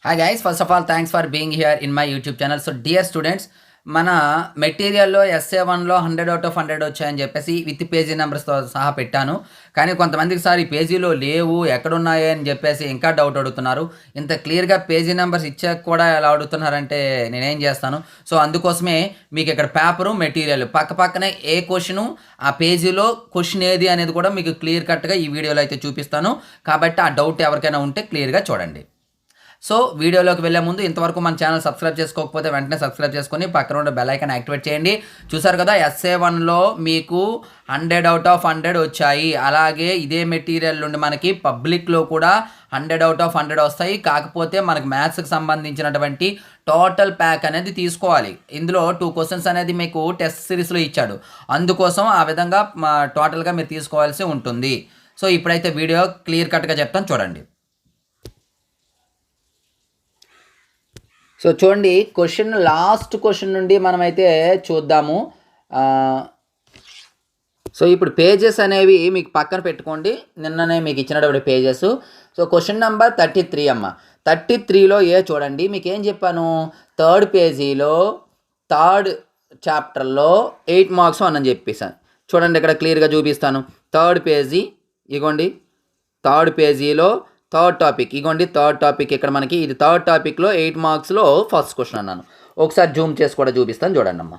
Hi guys, first of all, thanks for being here in my YouTube channel. So dear students, మన మెటీరియల్‌లో ఎస్ఏ1లో 100/100 వచ్చాయని చెప్పేసి with page నంబర్స్‌తో సహా పెట్టాను. కానీ కొంతమందికి సార్ ఈ పేజీలో లేవు, ఎక్కడున్నాయి అని చెప్పేసి ఇంకా డౌట్ అడుగుతున్నారు. ఇంత క్లియర్‌గా పేజీ నంబర్స్ ఇచ్చాక కూడా ఎలా అడుగుతున్నారంటే నేనేం చేస్తాను? సో అందుకోసమే మీకు ఇక్కడ పేపరు, మెటీరియల్ పక్కనే ఏ క్వెషను, ఆ పేజీలో క్వెషన్ ఏది అనేది కూడా మీకు క్లియర్ కట్‌గా ఈ వీడియోలో అయితే చూపిస్తాను. కాబట్టి ఆ డౌట్ ఎవరికైనా ఉంటే క్లియర్‌గా చూడండి. సో వీడియోలోకి వెళ్ళే ముందు ఇంతవరకు మన ఛానల్ సబ్స్క్రైబ్ చేసుకోకపోతే వెంటనే సబ్స్క్రైబ్ చేసుకొని పక్కన ఉన్న బెల్ ఐకాన్ యాక్టివేట్ చేయండి. చూసారు కదా, ఎస్ఏ1లో మీకు 100/100 వచ్చాయి. అలాగే ఇదే మెటీరియల్ నుండి మనకి పబ్లిక్లో కూడా 100/100 వస్తాయి. కాకపోతే మనకి మ్యాథ్స్కి సంబంధించినటువంటి టోటల్ ప్యాక్ అనేది తీసుకోవాలి. ఇందులో 2 క్వశ్చన్స్ అనేది మీకు టెస్ట్ సిరీస్లో ఇచ్చాడు. అందుకోసం ఆ విధంగా టోటల్గా మీరు తీసుకోవాల్సి ఉంటుంది. సో ఇప్పుడైతే వీడియో క్లియర్ కట్గా చెప్తాను, చూడండి. సో చూడండి, లాస్ట్ క్వశ్చన్ నుండి మనమైతే చూద్దాము. సో ఇప్పుడు పేజెస్ అనేవి మీకు పక్కన పెట్టుకోండి, నిన్ననే మీకు ఇచ్చినటువంటి పేజెస్. సో క్వశ్చన్ నెంబర్ 33 అమ్మ. 33లో చూడండి, మీకు ఏం చెప్పాను, థర్డ్ పేజీలో థర్డ్ చాప్టర్లో 8 మార్క్స్ అని చెప్పేసాను. చూడండి, ఇక్కడ క్లియర్గా చూపిస్తాను. థర్డ్ పేజీ ఇగోండి, థర్డ్ పేజీలో థర్డ్ టాపిక్ ఇగోండి. థర్డ్ టాపిక్ ఇక్కడ మనకి ఇది థర్డ్ టాపిక్లో 8 మార్క్స్లో ఫస్ట్ క్వశ్చన్ అన్నాను. ఒకసారి జూమ్ చేసి కూడా చూపిస్తాను, చూడండి అమ్మ.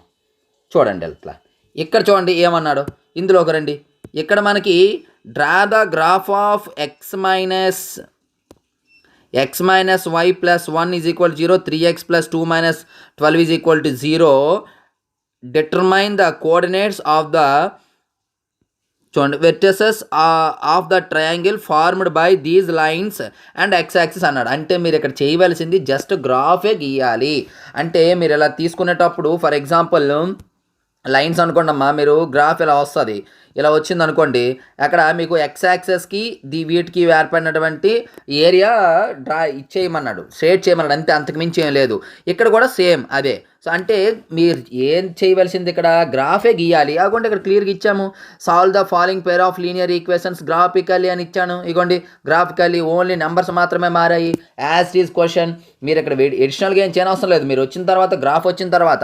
చూడండి ఇట్లా ఇక్కడ చూడండి ఏమన్నాడు. ఇందులోకి రండి. ఇక్కడ మనకి draw the graph of x minus y plus 1 is equal 0, 3x plus 2 minus 12 is equal to 0, determine the coordinates of the చూడండి vertices of the triangle formed by these lines and X axis అన్నాడు. అంటే మీరు ఇక్కడ చేయవలసింది just గ్రాఫే గీయాలి. అంటే మీరు ఇలా తీసుకునేటప్పుడు ఫర్ ఎగ్జాంపుల్ లైన్స్ అనుకోండి అమ్మా, మీరు గ్రాఫ్ ఇలా వస్తుంది, ఇలా వచ్చింది అనుకోండి, అక్కడ మీకు ఎక్స్ యాక్సెస్కి వీటికి ఏర్పడినటువంటి ఏరియా ఇచ్చేయమన్నాడు, షేడ్ చేయమన్నాడు, అంతే, అంతకు మించి ఏం లేదు. ఇక్కడ కూడా సేమ్ అదే. సో అంటే మీరు ఏం చేయవలసింది, ఇక్కడ గ్రాఫే గీయాలి. అగోండి ఇక్కడ క్లియర్గా ఇచ్చాము, solve the following pair of linear equations graphically అని ఇచ్చాను. ఇగోండి గ్రాఫికల్లీ ఓన్లీ నెంబర్స్ మాత్రమే మారాయి, యాజ్ ఈజ్ క్వశ్చన్. మీరు ఇక్కడ ఎడిషనల్గా ఏం చేయనవసరం లేదు. మీరు వచ్చిన తర్వాత గ్రాఫ్ వచ్చిన తర్వాత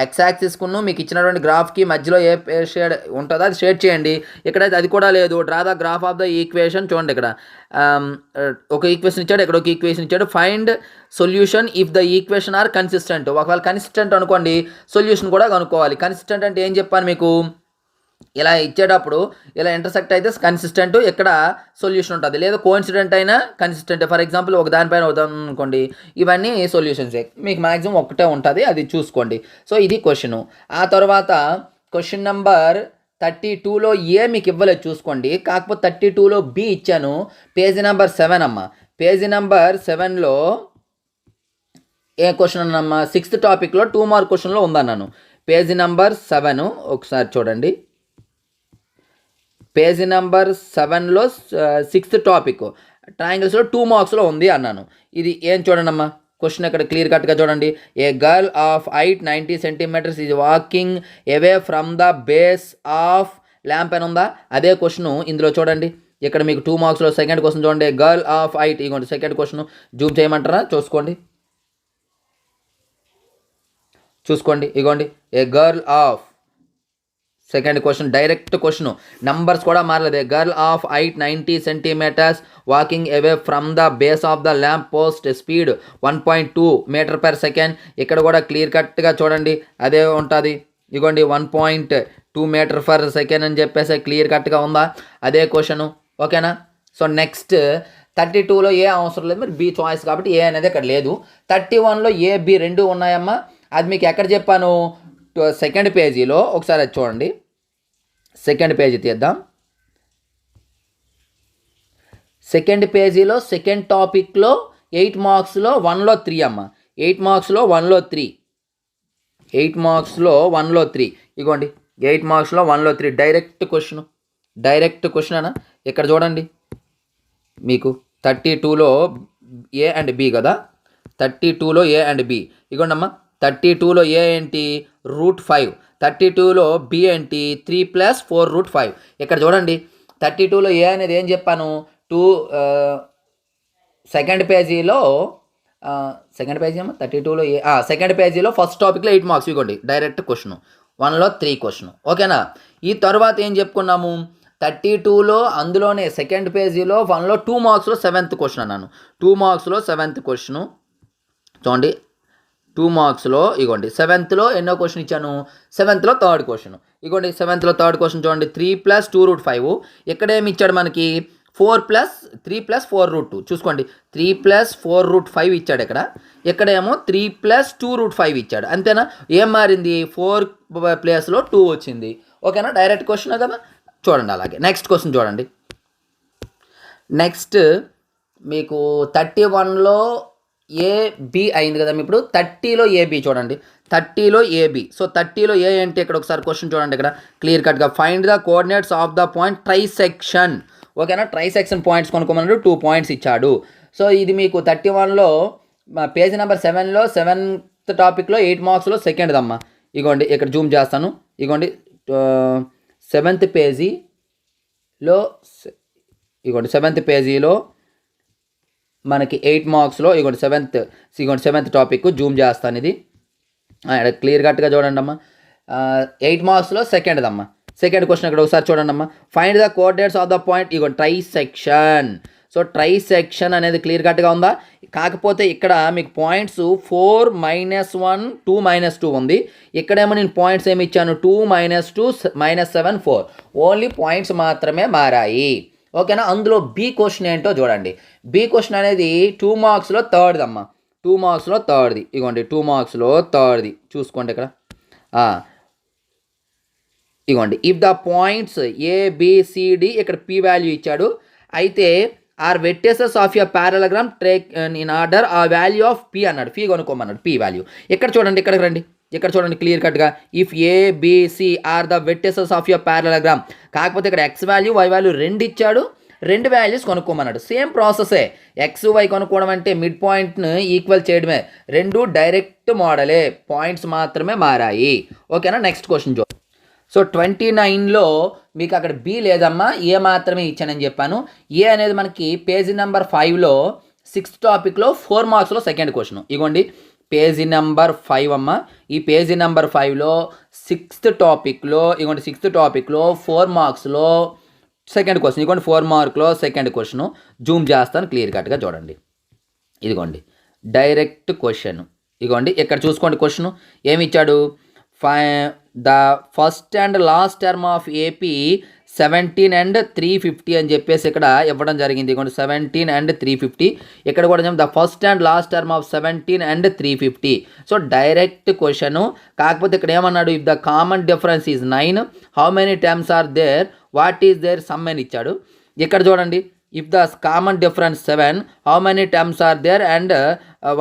ఎక్స్ యాక్సిస్కును మీకు ఇచ్చినటువంటి గ్రాఫ్కి మధ్యలో ఏ షేడ్ ఉంటుందో అది షేడ్ చేయండి. ఇక్కడైతే అది కూడా లేదు. Draw the graph of the equation. చూడండి, ఇక్కడ ఒక ఈక్వేషన్ ఇచ్చాడు, ఇక్కడ ఒక ఈక్వేషన్ ఇచ్చాడు. Find solution if the equation are consistent. ఒకవేళ కన్సిస్టెంట్ అనుకోండి, సొల్యూషన్ కూడా కనుక్కోవాలి. కన్సిస్టెంట్ అంటే ఏం చెప్పాను మీకు, ఇలా ఇచ్చేటప్పుడు ఇలా ఇంటర్సెక్ట్ అయితే కన్సిస్టెంట్, ఇక్కడ సొల్యూషన్ ఉంటుంది. లేదా కోఇన్సిడెంట్ అయినా కన్సిస్టెంట్. ఫర్ ఎగ్జాంపుల్ ఒక దానిపైన అవుతాం అనుకోండి, ఇవన్నీ సొల్యూషన్సే. మీకు మ్యాక్సిమం ఒకటే ఉంటుంది, అది చూసుకోండి. సో ఇది క్వశ్చను. ఆ తర్వాత క్వశ్చన్ నెంబర్ 32లో మీకు ఇవ్వలేదు చూసుకోండి. కాకపోతే 32లో బి ఇచ్చాను. పేజీ నెంబర్ 7 అమ్మ. పేజీ నెంబర్ 7లో ఏ క్వశ్చన్ అన్నమ్మా, 6th టాపిక్లో 2 మార్క్ క్వశ్చన్లో ఉందన్నాను. పేజీ నెంబర్ 7 ఒకసారి చూడండి. పేజీ నెంబర్ 7లో 6th టాపిక్ ట్రయాంగిల్స్లో 2 మార్క్స్లో ఉంది అన్నాను. ఇది ఏం చూడండి అమ్మా, క్వశ్చన్ ఇక్కడ క్లియర్ కట్గా చూడండి. A girl of height 90 centimeters is walking away from the base of lamp అని ఉందా, అదే క్వశ్చన్ ఇందులో చూడండి. ఇక్కడ మీకు 2 మార్క్స్లో సెకండ్ క్వశ్చన్ చూడండి. గర్ల్ ఆఫ్ హైట్ ఇగోండి సెకండ్ క్వశ్చన్. జూమ్ చేయమంటారా, చూసుకోండి ఇగోండి. A girl of second question direct question, numbers కూడా మారలేదు. A girl of height 90 centimeters walking away from the base of the lamp post speed 1.2 meter per second. ఇక్కడ కూడా clear కట్గా చూడండి, అదే ఉంటుంది. ఇగోండి 1.2 మీటర్ పర్ సెకండ్ అని చెప్పేసి క్లియర్ కట్గా ఉందా, అదే క్వశ్చను. ఓకేనా. సో నెక్స్ట్ 32లో అవసరం లేదు, మరి బి చాయిస్ కాబట్టి ఏ అనేది ఇక్కడ లేదు. 31లో బి రెండు ఉన్నాయమ్మా. అది మీకు ఎక్కడ చెప్పాను, సెకండ్ పేజీలో. ఒకసారి అది చూడండి, సెకండ్ పేజీ తీద్దాం. సెకండ్ పేజీలో సెకండ్ టాపిక్లో 8 మార్క్స్లో 1లో 3 అమ్మ. 8 మార్క్స్లో 1లో 3, 8 మార్క్స్లో 1లో 3 ఇగోండి. 8 మార్క్స్లో 1లో 3 డైరెక్ట్ క్వశ్చన్ అన్న. ఇక్కడ చూడండి, మీకు 32లో ఏ అండ్ బి కదా, 32లో ఏ అండ్ బి ఇగోండి అమ్మ. 32లో ఏంటి, √5. 32లో బి ఏంటి, 3 + 4 √5. ఇక్కడ చూడండి 32లో అనేది ఏం చెప్పాను, సెకండ్ పేజీలో సెకండ్ పేజీ ఏమో 32లో సెకండ్ పేజీలో ఫస్ట్ టాపిక్లో 8 మార్క్స్ ఇవ్వండి డైరెక్ట్ క్వశ్చన్ 1లో 3 క్వశ్చన్ ఓకేనా. ఈ తర్వాత ఏం చెప్పుకున్నాము 32లో అందులోనే సెకండ్ పేజీలో 1లో 2 మార్క్స్లో 7th క్వశ్చన్ అన్నాను. 2 మార్క్స్లో 7th క్వశ్చను చూడండి 2 మార్క్స్లో ఇగోండి 7thలో ఎన్నో క్వశ్చన్ ఇచ్చాను 7thలో థర్డ్ క్వశ్చన్ ఇగోండి 7thలో థర్డ్ క్వశ్చన్ చూడండి 3 + 2√5 ఇక్కడ ఏమి ఇచ్చాడు మనకి 4 + 3 + 4√2 చూసుకోండి 3 + 4√5 ఇచ్చాడు ఇక్కడేమో 3 + 2√5 ఇచ్చాడు అంతేనా. ఏం మారింది 4 ప్లేస్లో 2 వచ్చింది ఓకేనా. డైరెక్ట్ క్వశ్చన్ కదా చూడండి. అలాగే నెక్స్ట్ క్వశ్చన్ చూడండి. నెక్స్ట్ మీకు 31లో ఏబి అయింది కదా ఇప్పుడు 30లో ఏబి చూడండి 30లో ఏబి. సో 30లో ఏ అంటే ఇక్కడ ఒకసారి క్వశ్చన్ చూడండి ఇక్కడ క్లియర్ కట్గా find the coordinates of the point trisection ఓకేనా. ట్రైసెక్షన్ పాయింట్స్ కొనుక్కోమన్నాడు 2 పాయింట్స్ ఇచ్చాడు. సో ఇది మీకు 31లో పేజ్ నెంబర్ 7లో 7th టాపిక్లో 8 మార్క్స్లో సెకండ్ అమ్మా. ఇగోండి ఇక్కడ జూమ్ చేస్తాను ఇగోండి 7th పేజీలో ఇగోండి 7th పేజీలో మనకి 8 మార్క్స్లో ఇగోండి 7th టాపిక్ జూమ్ చేస్తాను ఇది క్లియర్ కట్గా చూడండి అమ్మా. 8 మార్క్స్లో సెకండ్ అమ్మా. సెకండ్ క్వశ్చన్ ఇక్కడ ఒకసారి చూడండి అమ్మా. Find the coordinates of the point ఇగోండి ట్రైసెక్షన్. సో ట్రైసెక్షన్ అనేది క్లియర్ కట్గా ఉందా. కాకపోతే ఇక్కడ మీకు పాయింట్స్ 4 - 1 2 - 2 ఉంది. ఇక్కడేమో నేను పాయింట్స్ ఏమి ఇచ్చాను 2 - 2 -7 4 ఓన్లీ పాయింట్స్ మాత్రమే మారాయి ఓకేనా. అందులో బి క్వశ్చన్ ఏంటో చూడండి. బి క్వశ్చన్ అనేది 2 మార్క్స్లో థర్డ్ అమ్మా. 2 మార్క్స్లో థర్డ్ది ఇగోండి 2 మార్క్స్లో థర్డ్ది చూసుకోండి ఇక్కడ ఇగోండి ఇఫ్ ద పాయింట్స్ ఏబిసిడి ఇక్కడ పి వాల్యూ ఇచ్చాడు. అయితే are vertices of your parallelogram track in order ఆ వాల్యూ ఆఫ్ పి అన్నాడు. పి కొనుక్కోమన్నాడు పి వాల్యూ. ఇక్కడ చూడండి ఇక్కడికి రండి ఇక్కడ చూడండి క్లియర్ కట్గా if A B C are the vertices of your parallelogram. కాకపోతే ఇక్కడ ఎక్స్ వాల్యూ వై వాల్యూ 2 ఇచ్చాడు 2 వాల్యూస్ కొనుక్కోమన్నాడు. సేమ్ ప్రాసెసే ఎక్స్ వై కొనుక్కోవడం అంటే మిడ్ పాయింట్ను ఈక్వల్ చేయడమే. 2 డైరెక్ట్ మోడలే పాయింట్స్ మాత్రమే మారాయి ఓకేనా. నెక్స్ట్ క్వశ్చన్ చూ. సో 29లో మీకు అక్కడ బి లేదమ్మా ఏ మాత్రమే ఇచ్చానని చెప్పాను. ఏ అనేది మనకి పేజీ నెంబర్ 5లో 6th టాపిక్లో 4 మార్క్స్లో సెకండ్ క్వశ్చన్ ఇగోండి పేజీ నెంబర్ 5 అమ్మ. ఈ పేజీ నెంబర్ 5లో 6th టాపిక్లో ఇగోండి 6th టాపిక్లో 4 మార్క్స్లో సెకండ్ క్వశ్చన్ ఇగోండి 4 మార్క్లో సెకండ్ క్వశ్చన్ జూమ్ చేస్తాను క్లియర్ కట్గా చూడండి. ఇదిగోండి డైరెక్ట్ క్వశ్చన్ ఇగోండి ఇక్కడ చూసుకోండి క్వశ్చన్ ఏమి ఇచ్చాడు the first and last term of AP 17 and 350 అని చెప్పేసి ఇక్కడ ఇవ్వడం జరిగింది. ఇదిగోండి 17 and 350 ఇక్కడ కూడా the first and last term of 17 and 350. So direct question. కాకపోతే ఇక్కడ ఏమన్నాడు if the common difference is 9 how many terms are there what is their sum అని ఇచ్చాడు. ఇక్కడ చూడండి if the common difference 7 how many terms are there and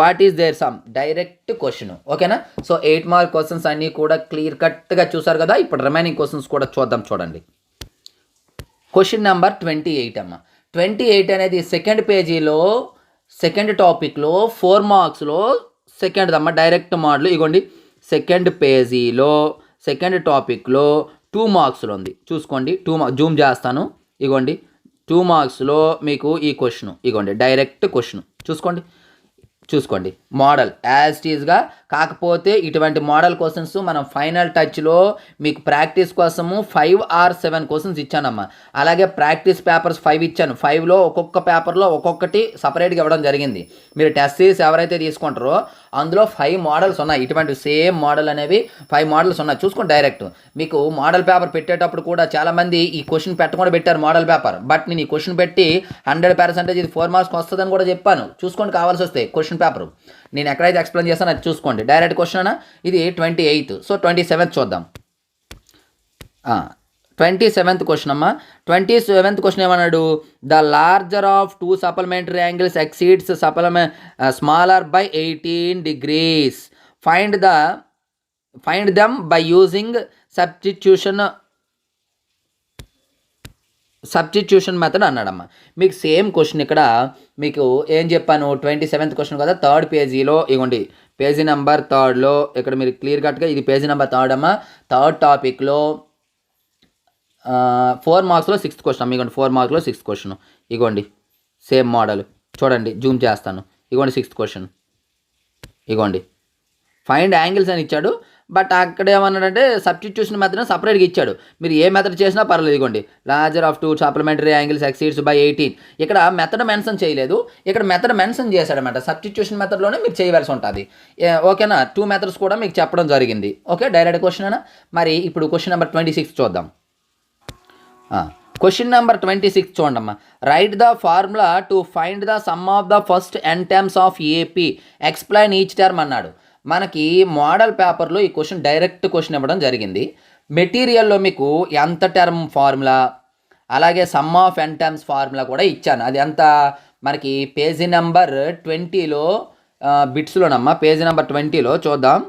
what is their sum direct question ఓకేనా. So 8 mark questions అన్నీ కూడా clear కట్గా చూసారు కదా. ఇప్పుడు రిమైనింగ్ క్వశ్చన్స్ కూడా చూద్దాం చూడండి. క్వశ్చన్ నెంబర్ 28 అమ్మ. 28 అనేది సెకండ్ పేజీలో సెకండ్ టాపిక్లో 4 మార్క్స్లో సెకండ్ అమ్మ డైరెక్ట్ మోడల్ ఇగోండి సెకండ్ పేజీలో సెకండ్ టాపిక్లో 2 మార్క్స్లో ఉంది చూసుకోండి. 2 జూమ్ చేస్తాను ఇగోండి 2 మార్క్స్లో మీకు ఈ క్వశ్చన్ ఇగోండి డైరెక్ట్ క్వశ్చన్ చూసుకోండి మోడల్ యాజ్ ఇట్ ఈజ్గా. కాకపోతే ఇటువంటి మోడల్ క్వశ్చన్స్ మనం ఫైనల్ టచ్లో మీకు ప్రాక్టీస్ కోసము 5 or 7 క్వశ్చన్స్ ఇచ్చానమ్మా. అలాగే ప్రాక్టీస్ పేపర్స్ 5 ఇచ్చాను. 5లో ఒక్కొక్క పేపర్లో ఒక్కొక్కటి సపరేట్గా ఇవ్వడం జరిగింది. మీరు టెస్ట్ సిరీస్ ఎవరైతే తీసుకుంటారో అందులో 5 మోడల్స్ ఉన్నాయి. ఇటువంటి సేమ్ మోడల్ అనేవి 5 మోడల్స్ ఉన్నాయి చూసుకోండి. డైరెక్ట్ మీకు మోడల్ పేపర్ పెట్టేటప్పుడు కూడా చాలామంది ఈ క్వశ్చన్ పెట్టకుండా పెట్టారు మోడల్ పేపర్. బట్ నేను ఈ క్వశ్చన్ పెట్టి 100% ఇది 4 మార్క్స్ వస్తుందని కూడా చెప్పాను చూసుకోండి. కావాల్సి వస్తే క్వశ్చన్ పేపర్ నేను ఎక్కడైతే ఎక్స్ప్లెయిన్ చేస్తానో అది చూసుకోండి. డైరెక్ట్ క్వశ్చన్ అన్న ఇది 28th. సో 27th చూద్దాం. 27th క్వశ్చన్ అమ్మా. 27th క్వశ్చన్ ఏమన్నాడు the larger of 2 supplementary angles exceeds smaller by 18 degrees find them by using substitution method అన్నాడమ్మా. మీకు సేమ్ క్వశ్చన్ ఇక్కడ మీకు ఏం చెప్పాను 27th క్వశ్చన్ కదా థర్డ్ పేజీలో ఇగోండి పేజీ నెంబర్ 3లో ఇక్కడ మీరు క్లియర్ కట్గా ఇది పేజీ నెంబర్ 3 అమ్మా. థర్డ్ టాపిక్లో 4 మార్క్స్లో 6th క్వశ్చన్ అమ్మ. ఇగోండి 4 మార్క్స్లో 6th క్వశ్చన్ ఇగోండి సేమ్ మోడల్ చూడండి జూమ్ చేస్తాను ఇగోండి 6th క్వశ్చన్ ఇగోండి ఫైండ్ యాంగిల్స్ అని ఇచ్చాడు, బట్ అక్కడ ఏమన్నాడంటే సబ్స్టిట్యూషన్ మెథడ్ సపరేట్గా ఇచ్చాడు. మీరు ఏ మెథడ్ చేసినా పర్లేదు. ఇదిగోండి larger of 2 supplementary angles exceeds by 18. ఇక్కడ మెథడ్ మెన్షన్ చేయలేదు, ఇక్కడ మెథడ్ మెన్షన్ చేశాడనమాట. సబ్స్టిట్యూషన్ మెథడ్లోనే మీరు చేయవలసి ఉంటుంది. ఓకేనా, 2 మెథడ్స్ కూడా మీకు చెప్పడం జరిగింది. ఓకే, డైరెక్ట్ క్వశ్చన్ అయినా. మరి ఇప్పుడు క్వశ్చన్ నెంబర్ 26 చూద్దాం. క్వశ్చన్ నెంబర్ 26 చూడమ్మా. Right the formula to find the sum of the first n terms of AP, explain each term అన్నాడు. మనకి మోడల్ పేపర్లో ఈ క్వశ్చన్ డైరెక్ట్ క్వశ్చన్ ఇవ్వడం జరిగింది. మెటీరియల్లో మీకు ఎంత టర్మ్ ఫార్ములా అలాగే some of n terms formula కూడా ఇచ్చాను. అది ఎంత మనకి పేజీ నెంబర్ 20లో బిట్స్లోనమ్మా. పేజీ నెంబర్ 20లో చూద్దాం,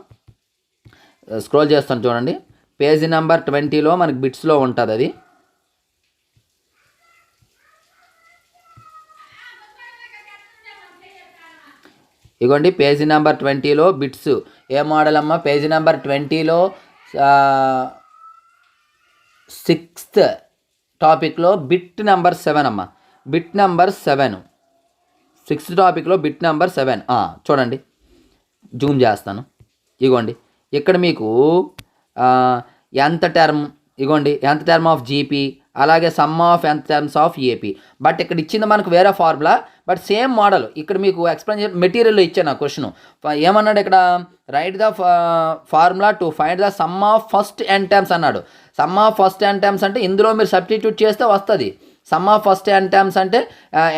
స్క్రోల్ చేస్తాను చూడండి. పేజీ నెంబర్ 20లో మనకి బిట్స్లో ఉంటుంది అది. ఇగోండి పేజీ నెంబర్ 20లో బిట్స్. ఏ మోడల్ అమ్మ? పేజీ నెంబర్ 20లో 6th టాపిక్లో బిట్ నెంబర్ 7 అమ్మ. బిట్ నెంబర్ 7, 6th టాపిక్లో బిట్ నెంబర్ 7. చూడండి, జూమ్ చేస్తాను. ఇగోండి ఇక్కడ మీకు ఎంత టర్మ్, ఇగోండి ఎంత టర్మ్ ఆఫ్ జీపీ, అలాగే సమ్ ఆఫ్ ఎంత టర్మ్స్ ఆఫ్ ఏపీ. బట్ ఇక్కడ ఇచ్చింది మనకు వేరే ఫార్ములా, బట్ సేమ్ మోడల్. ఇక్కడ మీకు ఎక్స్ప్లెయిన్ చేసి మెటీరియల్లో ఇచ్చాను ఆ క్వశ్చన్. ఏమన్నాడు ఇక్కడ? Write the formula to find the sum of first n terms అన్నాడు. Sum of first n terms అంటే ఇందులో మీరు సబ్స్టిట్యూట్ చేస్తే వస్తుంది. Sum of first n terms అంటే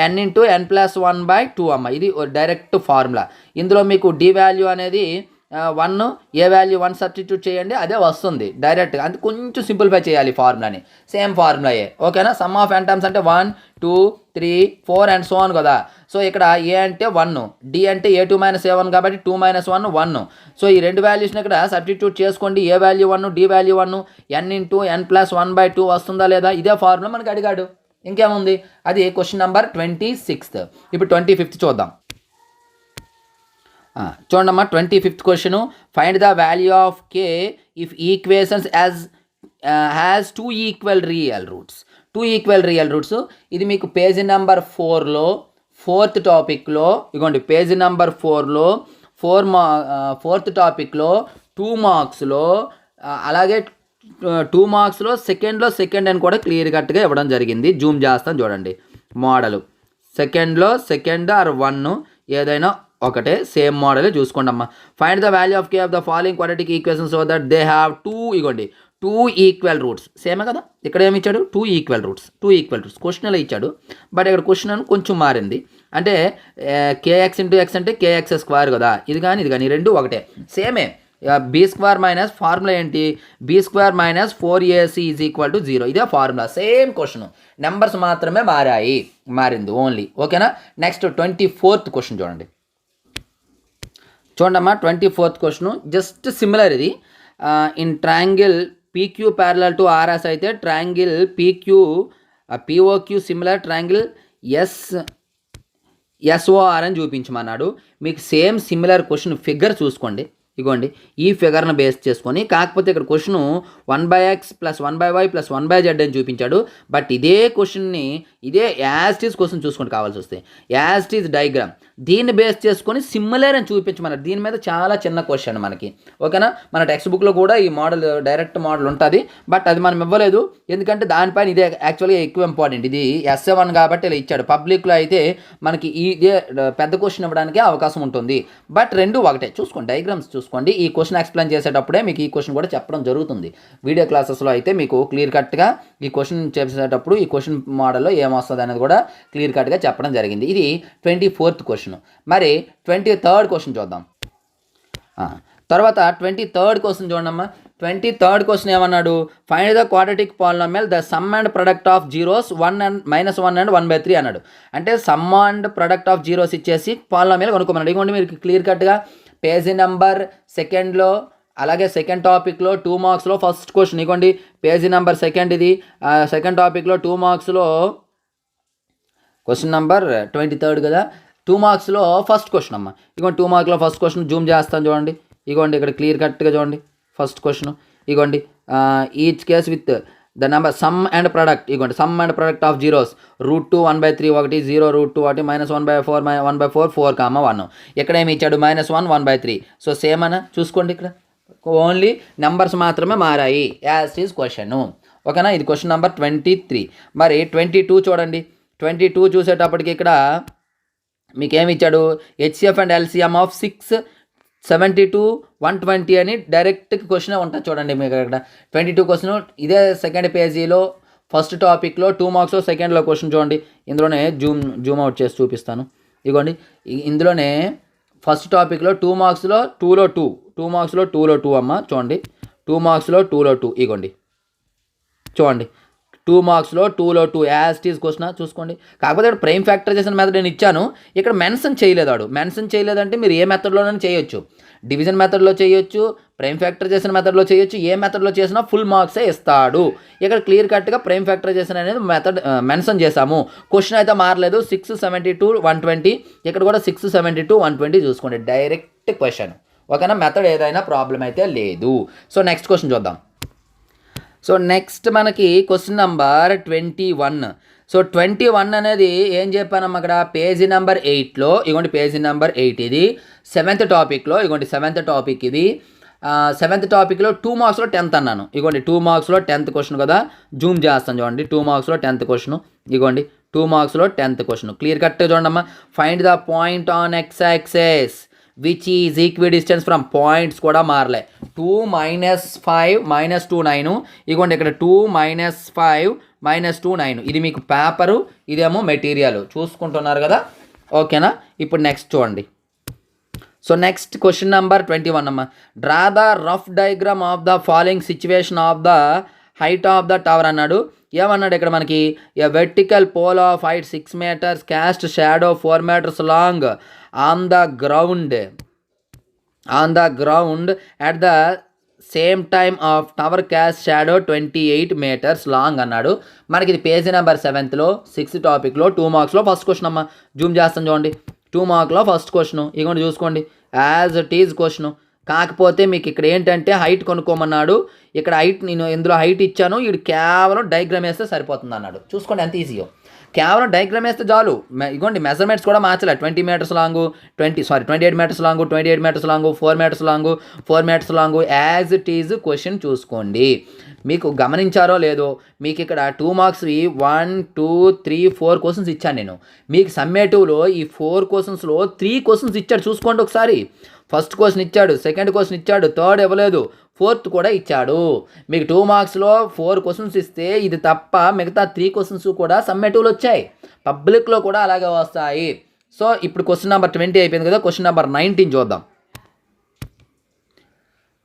n × n+1/2 అమ్మ. ఇది డైరెక్ట్ ఫార్ములా. ఇందులో మీకు డి వాల్యూ అనేది 1, ఏ వాల్యూ 1 సబ్స్టిట్యూట్ చేయండి, అదే వస్తుంది డైరెక్ట్గా. అంటే కొంచెం సింప్లిఫై చేయాలి ఫార్ములాని. సేమ్ ఫార్ములాయే. ఓకేనా. సమ్ ఆఫ్ n టర్మ్స్ అంటే 1, 2, 3, 4 అండ్ సో ఆన్ కదా. సో ఇక్కడ ఏ అంటే 1, డి అంటే a2 - a1 కాబట్టి 2 - 1 1. సో ఈ రెండు వాల్యూస్ని ఇక్కడ సబ్స్టిట్యూట్ చేసుకోండి. ఏ value 1, D value 1, n × n+1/2 వస్తుందా లేదా? ఇదే ఫార్ములా మనకి అడిగాడు. ఇంకేముంది? అది క్వశ్చన్ నెంబర్ 26. ఇప్పుడు 25th చూద్దాం. చూడమ్మా 25th question. Find the value of K if equations has 2 equal real roots. 2 equal real roots. ఇది మీకు పేజీ నెంబర్ 4లో 4th టాపిక్లో, ఇగోండి పేజీ నెంబర్ 4లో 4th టాపిక్లో 2 మార్క్స్లో, అలాగే 2 మార్క్స్లో సెకండ్ అని కూడా క్లియర్ కట్గా ఇవ్వడం జరిగింది. జూమ్ చేస్తాను చూడండి. మోడల్ సెకండ్లో సెకండ్ ఆర్ 1 ఏదైనా ఒకటే, సేమ్ మోడలే చూసుకోండి అమ్మా. Find the value of K of the following quadratic equation so that they have 2, ఇగోండి 2 ఈక్వల్ రూట్స్. సేమే కదా. ఇక్కడ ఏమి ఇచ్చాడు? 2 ఈక్వల్ రూట్స్. 2 ఈక్వల్ రూట్స్ క్వశ్చన్లో ఇచ్చాడు, బట్ ఇక్కడ క్వశ్చన్ కొంచెం మారింది. అంటే kx × x అంటే kx² కదా. ఇది కానీ రెండు ఒకటే, సేమే. b² - ఫార్ములా ఏంటి? b² - 4ac = 0. ఇదే ఫార్ములా, సేమ్ క్వశ్చన్. నెంబర్స్ మాత్రమే మారింది ఓన్లీ. ఓకేనా. నెక్స్ట్ 24th క్వశ్చన్ చూడండి. చూడమ్మా 24th క్వశ్చన్ జస్ట్ సిమిలర్. ఇది in triangle PQ parallel to RS అయితే triangle POQ similar triangle SOR అని చూపించమన్నాడు. మీకు సేమ్ సిమిలర్ క్వశ్చన్ ఫిగర్ చూసుకోండి. ఇగోండి ఈ ఫిగర్ను బేస్ చేసుకొని, కాకపోతే ఇక్కడ క్వశ్చన్ 1/x + 1/y + 1/z అని చూపించాడు. బట్ ఇదే క్వశ్చన్ని ఇదే యాజ్ ఇట్ ఈజ్ క్వశ్చన్ చూసుకొని కావాల్సి వస్తే యాజ్ ఇట్ ఈజ్ డయాగ్రామ్ దీన్ని బేస్ చేసుకొని సిమిలర్ అని చూపించమన్నారు. దీని మీద చాలా చిన్న క్వశ్చన్ మనకి. ఓకేనా. మన టెక్స్ట్ బుక్లో కూడా ఈ మోడల్ డైరెక్ట్ మోడల్ ఉంటుంది, బట్ అది మనం ఇవ్వలేదు. ఎందుకంటే దానిపైన ఇదే యాక్చువల్గా ఎక్కువ ఇంపార్టెంట్. ఇది S1 కాబట్టి ఇలా ఇచ్చాడు. పబ్లిక్లో అయితే మనకి ఇదే పెద్ద క్వశ్చన్ ఇవ్వడానికి అవకాశం ఉంటుంది. బట్ రెండు ఒకటే. చూసుకోండి, డయాగ్రామ్స్ చూసుకోండి. ఈ క్వశ్చన్ ఎక్స్ప్లెయిన్ చేసేటప్పుడే మీకు ఈ క్వశ్చన్ కూడా చెప్పడం జరుగుతుంది. వీడియో క్లాసెస్లో అయితే మీకు క్లియర్ కట్గా ఈ క్వశ్చన్ చేసేటప్పుడు ఈ క్వశ్చన్ మోడల్లో ఏమొస్తుంది అనేది కూడా క్లియర్ కట్గా చెప్పడం జరిగింది. ఇది 24th క్వశ్చన్. మరి 23rd క్వశ్చన్ చూద్దాం. తర్వాత 23rd క్వశ్చన్ చూడమ్మా. 23rd క్వశ్చన్ ఏమన్నాడు? Find the quadratic polynomial the sum and product of zeros 1 and -1 and 1/3 అన్నాడు. అంటే some and product of zeros ఇచ్చేసి పాలినామియల్ కనుక్కోమన్నాడు. ఇదిగోండి మీరు క్లియర్ కట్గా పేజీ నెంబర్ 2లో, అలాగే సెకండ్ టాపిక్లో 2 మార్క్స్లో ఫస్ట్ క్వశ్చన్. ఇదిగోండి పేజీ నెంబర్ 2 ఇది. సెకండ్ టాపిక్లో 2 మార్క్స్లో క్వశ్చన్ నెంబర్ 23rd కదా. 2 మార్క్స్లో ఫస్ట్ క్వశ్చన్ అమ్మ. ఇగోండి 2 మార్క్లో ఫస్ట్ క్వశ్చన్ జూమ్ చేస్తాను చూడండి. ఇగోండి ఇక్కడ క్లియర్ కట్గా చూడండి ఫస్ట్ క్వశ్చన్. ఇగోండి each case with the number sum and product ఇగోండి sum and product of zeros √2 1/3 ఒకటి 0 √2 ఒకటి -1/4 1/4 4, 1 ఇక్కడ ఏమి ఇచ్చాడు -1 1/3. సో సేమ్ అన్న చూసుకోండి, ఇక్కడ ఓన్లీ నెంబర్స్ మాత్రమే మారాయి యాజ్ ఈజ్ క్వశ్చన్. ఓకేనా, ఇది క్వశ్చన్ నెంబర్ 23. మరి 22 చూడండి. 22 చూసేటప్పటికి ఇక్కడ మీకేమి ఇచ్చాడు, హెచ్సిఎఫ్ అండ్ ఎల్సిఎం ఆఫ్ 6 72 120 అని డైరెక్ట్ క్వశ్చన్ ఉంటుంది చూడండి. మీకు ఇక్కడ 22 క్వశ్చన్ ఇదే సెకండ్ పేజీలో ఫస్ట్ టాపిక్లో 2 మార్క్స్లో సెకండ్లో క్వశ్చన్ చూడండి. ఇందులోనే జూమ్ అవుట్ చేసి చూపిస్తాను. ఇదిగోండి, ఇందులోనే ఫస్ట్ టాపిక్లో 2 మార్క్స్లో 2లో 2 మార్క్స్లో 2లో 2 అమ్మ చూడండి. 2 మార్క్స్లో 2లో 2 ఇగోండి చూడండి. 2 మార్క్స్లో 2లో 2 యాజ్ ఇట్ ఈజ్ క్వశ్చన్ చూసుకోండి. కాకపోతే ఇక్కడ ప్రైమ్ ఫ్యాక్టరైజేషన్ మెథడ్ నేను ఇచ్చాను, ఇక్కడ మెన్షన్ చేయలేదు. మెన్షన్ చేయలేదంటే మీరు ఏ మెథడ్లోనైనా చేయొచ్చు. డివిజన్ మెథడ్లో చేయొచ్చు, ప్రైమ్ ఫ్యాక్టరైజేషన్ మెథడ్లో చేయొచ్చు. ఏ మెథడ్లో చేసినా ఫుల్ మార్క్సే ఇస్తాడు. ఇక్కడ క్లియర్ కట్గా ప్రైమ్ ఫ్యాక్టరైజేషన్ అనేది మెథడ్ మెన్షన్ చేశాము. క్వశ్చన్ అయితే మారలేదు. 6 72 120 ఇక్కడ కూడా 6 72 120 చూసుకోండి. Direct question. ఓకేనా, మెథడ్ ఏదైనా ప్రాబ్లం అయితే లేదు. సో నెక్స్ట్ క్వశ్చన్ చూద్దాం. సో నెక్స్ట్ మనకి క్వశ్చన్ నెంబర్ 21. సో 21 అనేది ఏం చెప్పానమ్మా ఇక్కడ పేజీ నెంబర్ 8లో ఇగోండి పేజీ నెంబర్ 8 ఇది 7th టాపిక్లో ఇగోండి 7th టాపిక్ ఇది 7th టాపిక్లో 2 మార్క్స్లో 10th అన్నాను. ఇగోండి 2 మార్క్స్లో 10th క్వశ్చన్ కదా, జూమ్ చేస్తాను చూడండి. 2 మార్క్స్లో 10th క్వశ్చన్ ఇగోండి 2 మార్క్స్లో 10th క్వశ్చన్ క్లియర్ కట్గా చూడండి అమ్మా. Find the point on x axis which is equi distance from points కూడా మారలే. 2 -5 -2 9 ఇగోండి ఇక్కడ 2 -5 -2 9 ఇది మీకు పేపరు, ఇదేమో మెటీరియల్ చూసుకుంటున్నారు కదా. ఓకేనా, ఇప్పుడు నెక్స్ట్ చూడండి. సో నెక్స్ట్ క్వశ్చన్ నెంబర్ 21 అమ్మా. Draw the rough diagram of the following situation of the height of the tower అన్నాడు. ఏమన్నాడు ఇక్కడ మనకి, a vertical pole of height 6 meters cast shadow 4 meters long on the ground at the same time of tower cast shadow 28 meters long అన్నాడు. మనకి ఇది page number 7thలో 6th టాపిక్లో 2 మార్క్స్లో ఫస్ట్ క్వశ్చన్ అమ్మ. జూమ్ చేస్తాను చూడండి. 2 మార్క్లో ఫస్ట్ క్వశ్చన్ ఇగోండి చూసుకోండి యాజ్ ఇట్ ఈజ్ క్వశ్చన్. కాకపోతే మీకు ఇక్కడ ఏంటంటే హైట్ కొనుక్కోమన్నాడు. ఇక్కడ హైట్ నేను ఇందులో హైట్ ఇచ్చాను, ఇది కేవలం డయాగ్రామ్ వేస్తే సరిపోతుంది అన్నాడు. చూసుకోండి ఎంత ఈజీయో, కేవలం డయాగ్రామ్ వేస్తే చాలు. ఇగోండి మెజర్మెంట్స్ కూడా మార్చలే. 20 meters long 28 meters long 28 meters long 4 meters long 4 meters long as it is question చూసుకోండి. మీకు గమనించారో లేదో, మీకు ఇక్కడ 2 మార్క్స్వి 1 2 3 4 క్వశ్చన్స్ ఇచ్చాను నేను. మీకు సమ్మేటివ్లో ఈ 4 క్వశ్చన్స్లో 3 క్వశ్చన్స్ ఇచ్చాడు చూసుకోండి ఒకసారి. ఫస్ట్ క్వశ్చన్ ఇచ్చాడు, సెకండ్ క్వశ్చన్ ఇచ్చాడు, థర్డ్ ఇవ్వలేదు, 4th కూడా ఇచ్చాడు. మీకు 2 మార్క్స్లో 4 క్వశ్చన్స్ ఇస్తే ఇది తప్ప మిగతా 3 క్వశ్చన్స్ కూడా సమ్మేటివ్లు వచ్చాయి. పబ్లిక్లో కూడా అలాగే వస్తాయి. సో ఇప్పుడు క్వశ్చన్ నెంబర్ 20 అయిపోయింది కదా, క్వశ్చన్ నెంబర్ 19 చూద్దాం.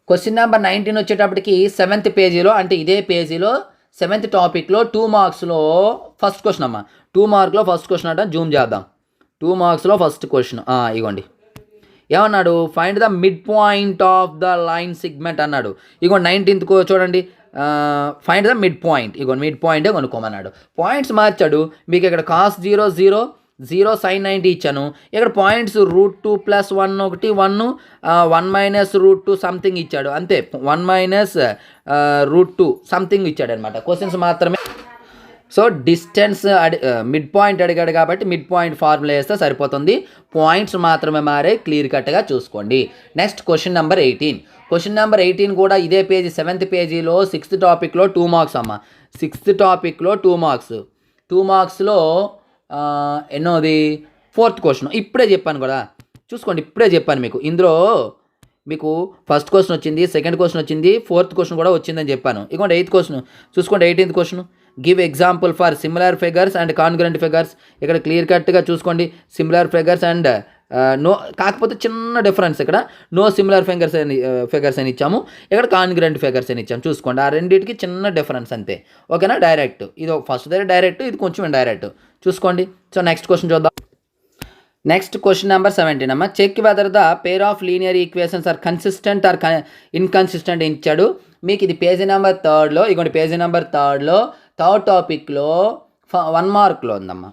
క్వశ్చన్ నెంబర్ 19 వచ్చేటప్పటికి 7th పేజీలో అంటే ఇదే పేజీలో 7th టాపిక్లో 2 మార్క్స్లో ఫస్ట్ క్వశ్చన్ అమ్మ. 2 మార్క్లో ఫస్ట్ క్వశ్చన్ అంటే జూమ్ చేద్దాం. 2 మార్క్స్లో ఫస్ట్ క్వశ్చన్ ఇగోండి ఏమన్నాడు, find the mid point of the line segment అన్నాడు. ఇగో 19th చూడండి, find the mid point. Ego mid పాయింటే కొనుక్కోమన్నాడు. పాయింట్స్ మార్చాడు. మీకు ఇక్కడ cos 0 0 0 sin 90 ఇచ్చాను. ఇక్కడ పాయింట్స్ √2 + 1 ఒకటి 1 1 - √2 సంథింగ్ ఇచ్చాడు అంతే. 1 - √2 సంథింగ్ ఇచ్చాడు అనమాట. క్వశ్చన్స్ మాత్రమే. సో డిస్టెన్స్ మిడ్ పాయింట్ అడిగాడు కాబట్టి మిడ్ పాయింట్ ఫార్ములా వేస్తే సరిపోతుంది. పాయింట్స్ మాత్రమే మారే, క్లియర్ కట్గా చూసుకోండి. Next question number 18. Question number 18 కూడా ఇదే పేజీ 7th పేజీలో 6th టాపిక్లో 2 మార్క్స్ అమ్మ. 6th టాపిక్లో 2 మార్క్స్. 2 మార్క్స్లో ఎన్నోది 4th question. ఇప్పుడే చెప్పాను కూడా చూసుకోండి, ఇప్పుడే చెప్పాను మీకు. ఇందులో మీకు ఫస్ట్ క్వశ్చన్ వచ్చింది, సెకండ్ క్వశ్చన్ వచ్చింది, 4th క్వశ్చన్ కూడా వచ్చిందని చెప్పాను. ఇదిగోండి 8th క్వశ్చన్ చూసుకోండి. 18th question, give example for similar figures and congruent figures. ఇక్కడ క్లియర్ కట్గా చూసుకోండి, సిమిలర్ ఫిగర్స్ అండ్ నో, కాకపోతే చిన్న డిఫరెన్స్ ఇక్కడ నో సిమిలర్ ఫిగర్స్ అని ఇచ్చాము, ఇక్కడ కాన్గ్రుయెంట్ ఫిగర్స్ అని ఇచ్చాము. చూసుకోండి, ఆ రెండింటికి చిన్న డిఫరెన్స్ అంతే. ఓకేనా, డైరెక్ట్ ఇది ఫస్ట్ దగ్గర డైరెక్ట్, ఇది కొంచెం ఇండైరెక్ట్ చూసుకోండి. సో నెక్స్ట్ క్వశ్చన్ చూద్దాం. నెక్స్ట్ క్వశ్చన్ నెంబర్ 17 అమ్మ. Check whether the pair of linear equations are consistent or inconsistent ఇచ్చాడు. మీకు ఇది పేజీ నెంబర్ 3లో ఇగోండి పేజీ నెంబర్ 3లో 3rd టాపిక్లో 1 మార్క్లో ఉందమ్మా.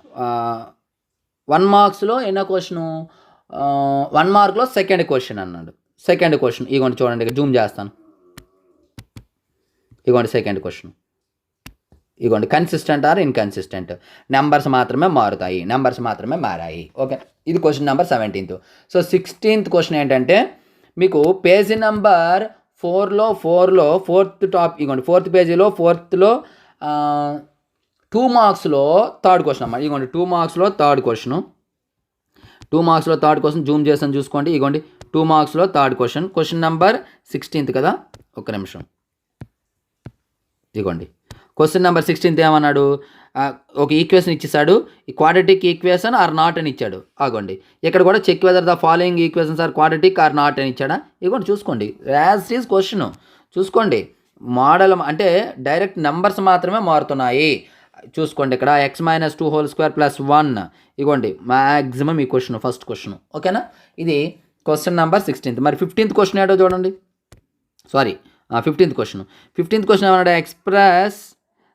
1 మార్క్స్లో ఎన్నో క్వశ్చను, 1 మార్క్లో సెకండ్ క్వశ్చన్ అన్నాడు. సెకండ్ క్వశ్చన్ ఇగోండి చూడండి, జూమ్ చేస్తాను. ఇగోండి సెకండ్ క్వశ్చన్. ఇగోండి కన్సిస్టెంట్ ఆర్ ఇన్కన్సిస్టెంట్, నెంబర్స్ మాత్రమే మారుతాయి, నెంబర్స్ మాత్రమే మారాయి. ఓకే, ఇది question number 17th. So 16th question ఏంటంటే మీకు పేజీ నెంబర్ 4లో ఫోర్త్ టాప్ ఇగోండి, 4th పేజీలో 4thలో 2 మార్క్స్లో థర్డ్ క్వశ్చన్ అన్నమాట. ఇగోండి 2 మార్క్స్లో థర్డ్ క్వశ్చన్, 2 మార్క్స్లో థర్డ్ క్వశ్చన్ జూమ్ చేసాను చూసుకోండి. ఇగోండి 2 మార్క్స్లో third question, question number 16th కదా, ఒక్క నిమిషం. ఇగోండి క్వశ్చన్ నెంబర్ 16th ఏమన్నాడు, ఒక ఈక్వేషన్ ఇచ్చేసాడు, ఈ క్వాడ్రాటిక్ ఈక్వేషన్ ఆర్ నాట్ అని ఇచ్చాడు. ఆగోండి ఇక్కడ కూడా check whether the following equations are quadratic or not అని ఇచ్చాడా. ఇగోండి చూసుకోండి, యాజ్ ఈజ్ క్వశ్చన్ చూసుకోండి, మోడల్ అంటే డైరెక్ట్ నెంబర్స్ మాత్రమే మారుతున్నాయి. చూసుకోండి ఇక్కడ x-2² + 1, ఇగోండి మ్యాక్సిమం ఈ క్వశ్చన్ ఫస్ట్ క్వశ్చన్. ఓకేనా, ఇది క్వశ్చన్ నెంబర్ 16th. మరి 15th క్వశ్చన్ ఏంటో చూడండి, sorry 15th question. 15th question ఏమన్నాడు, express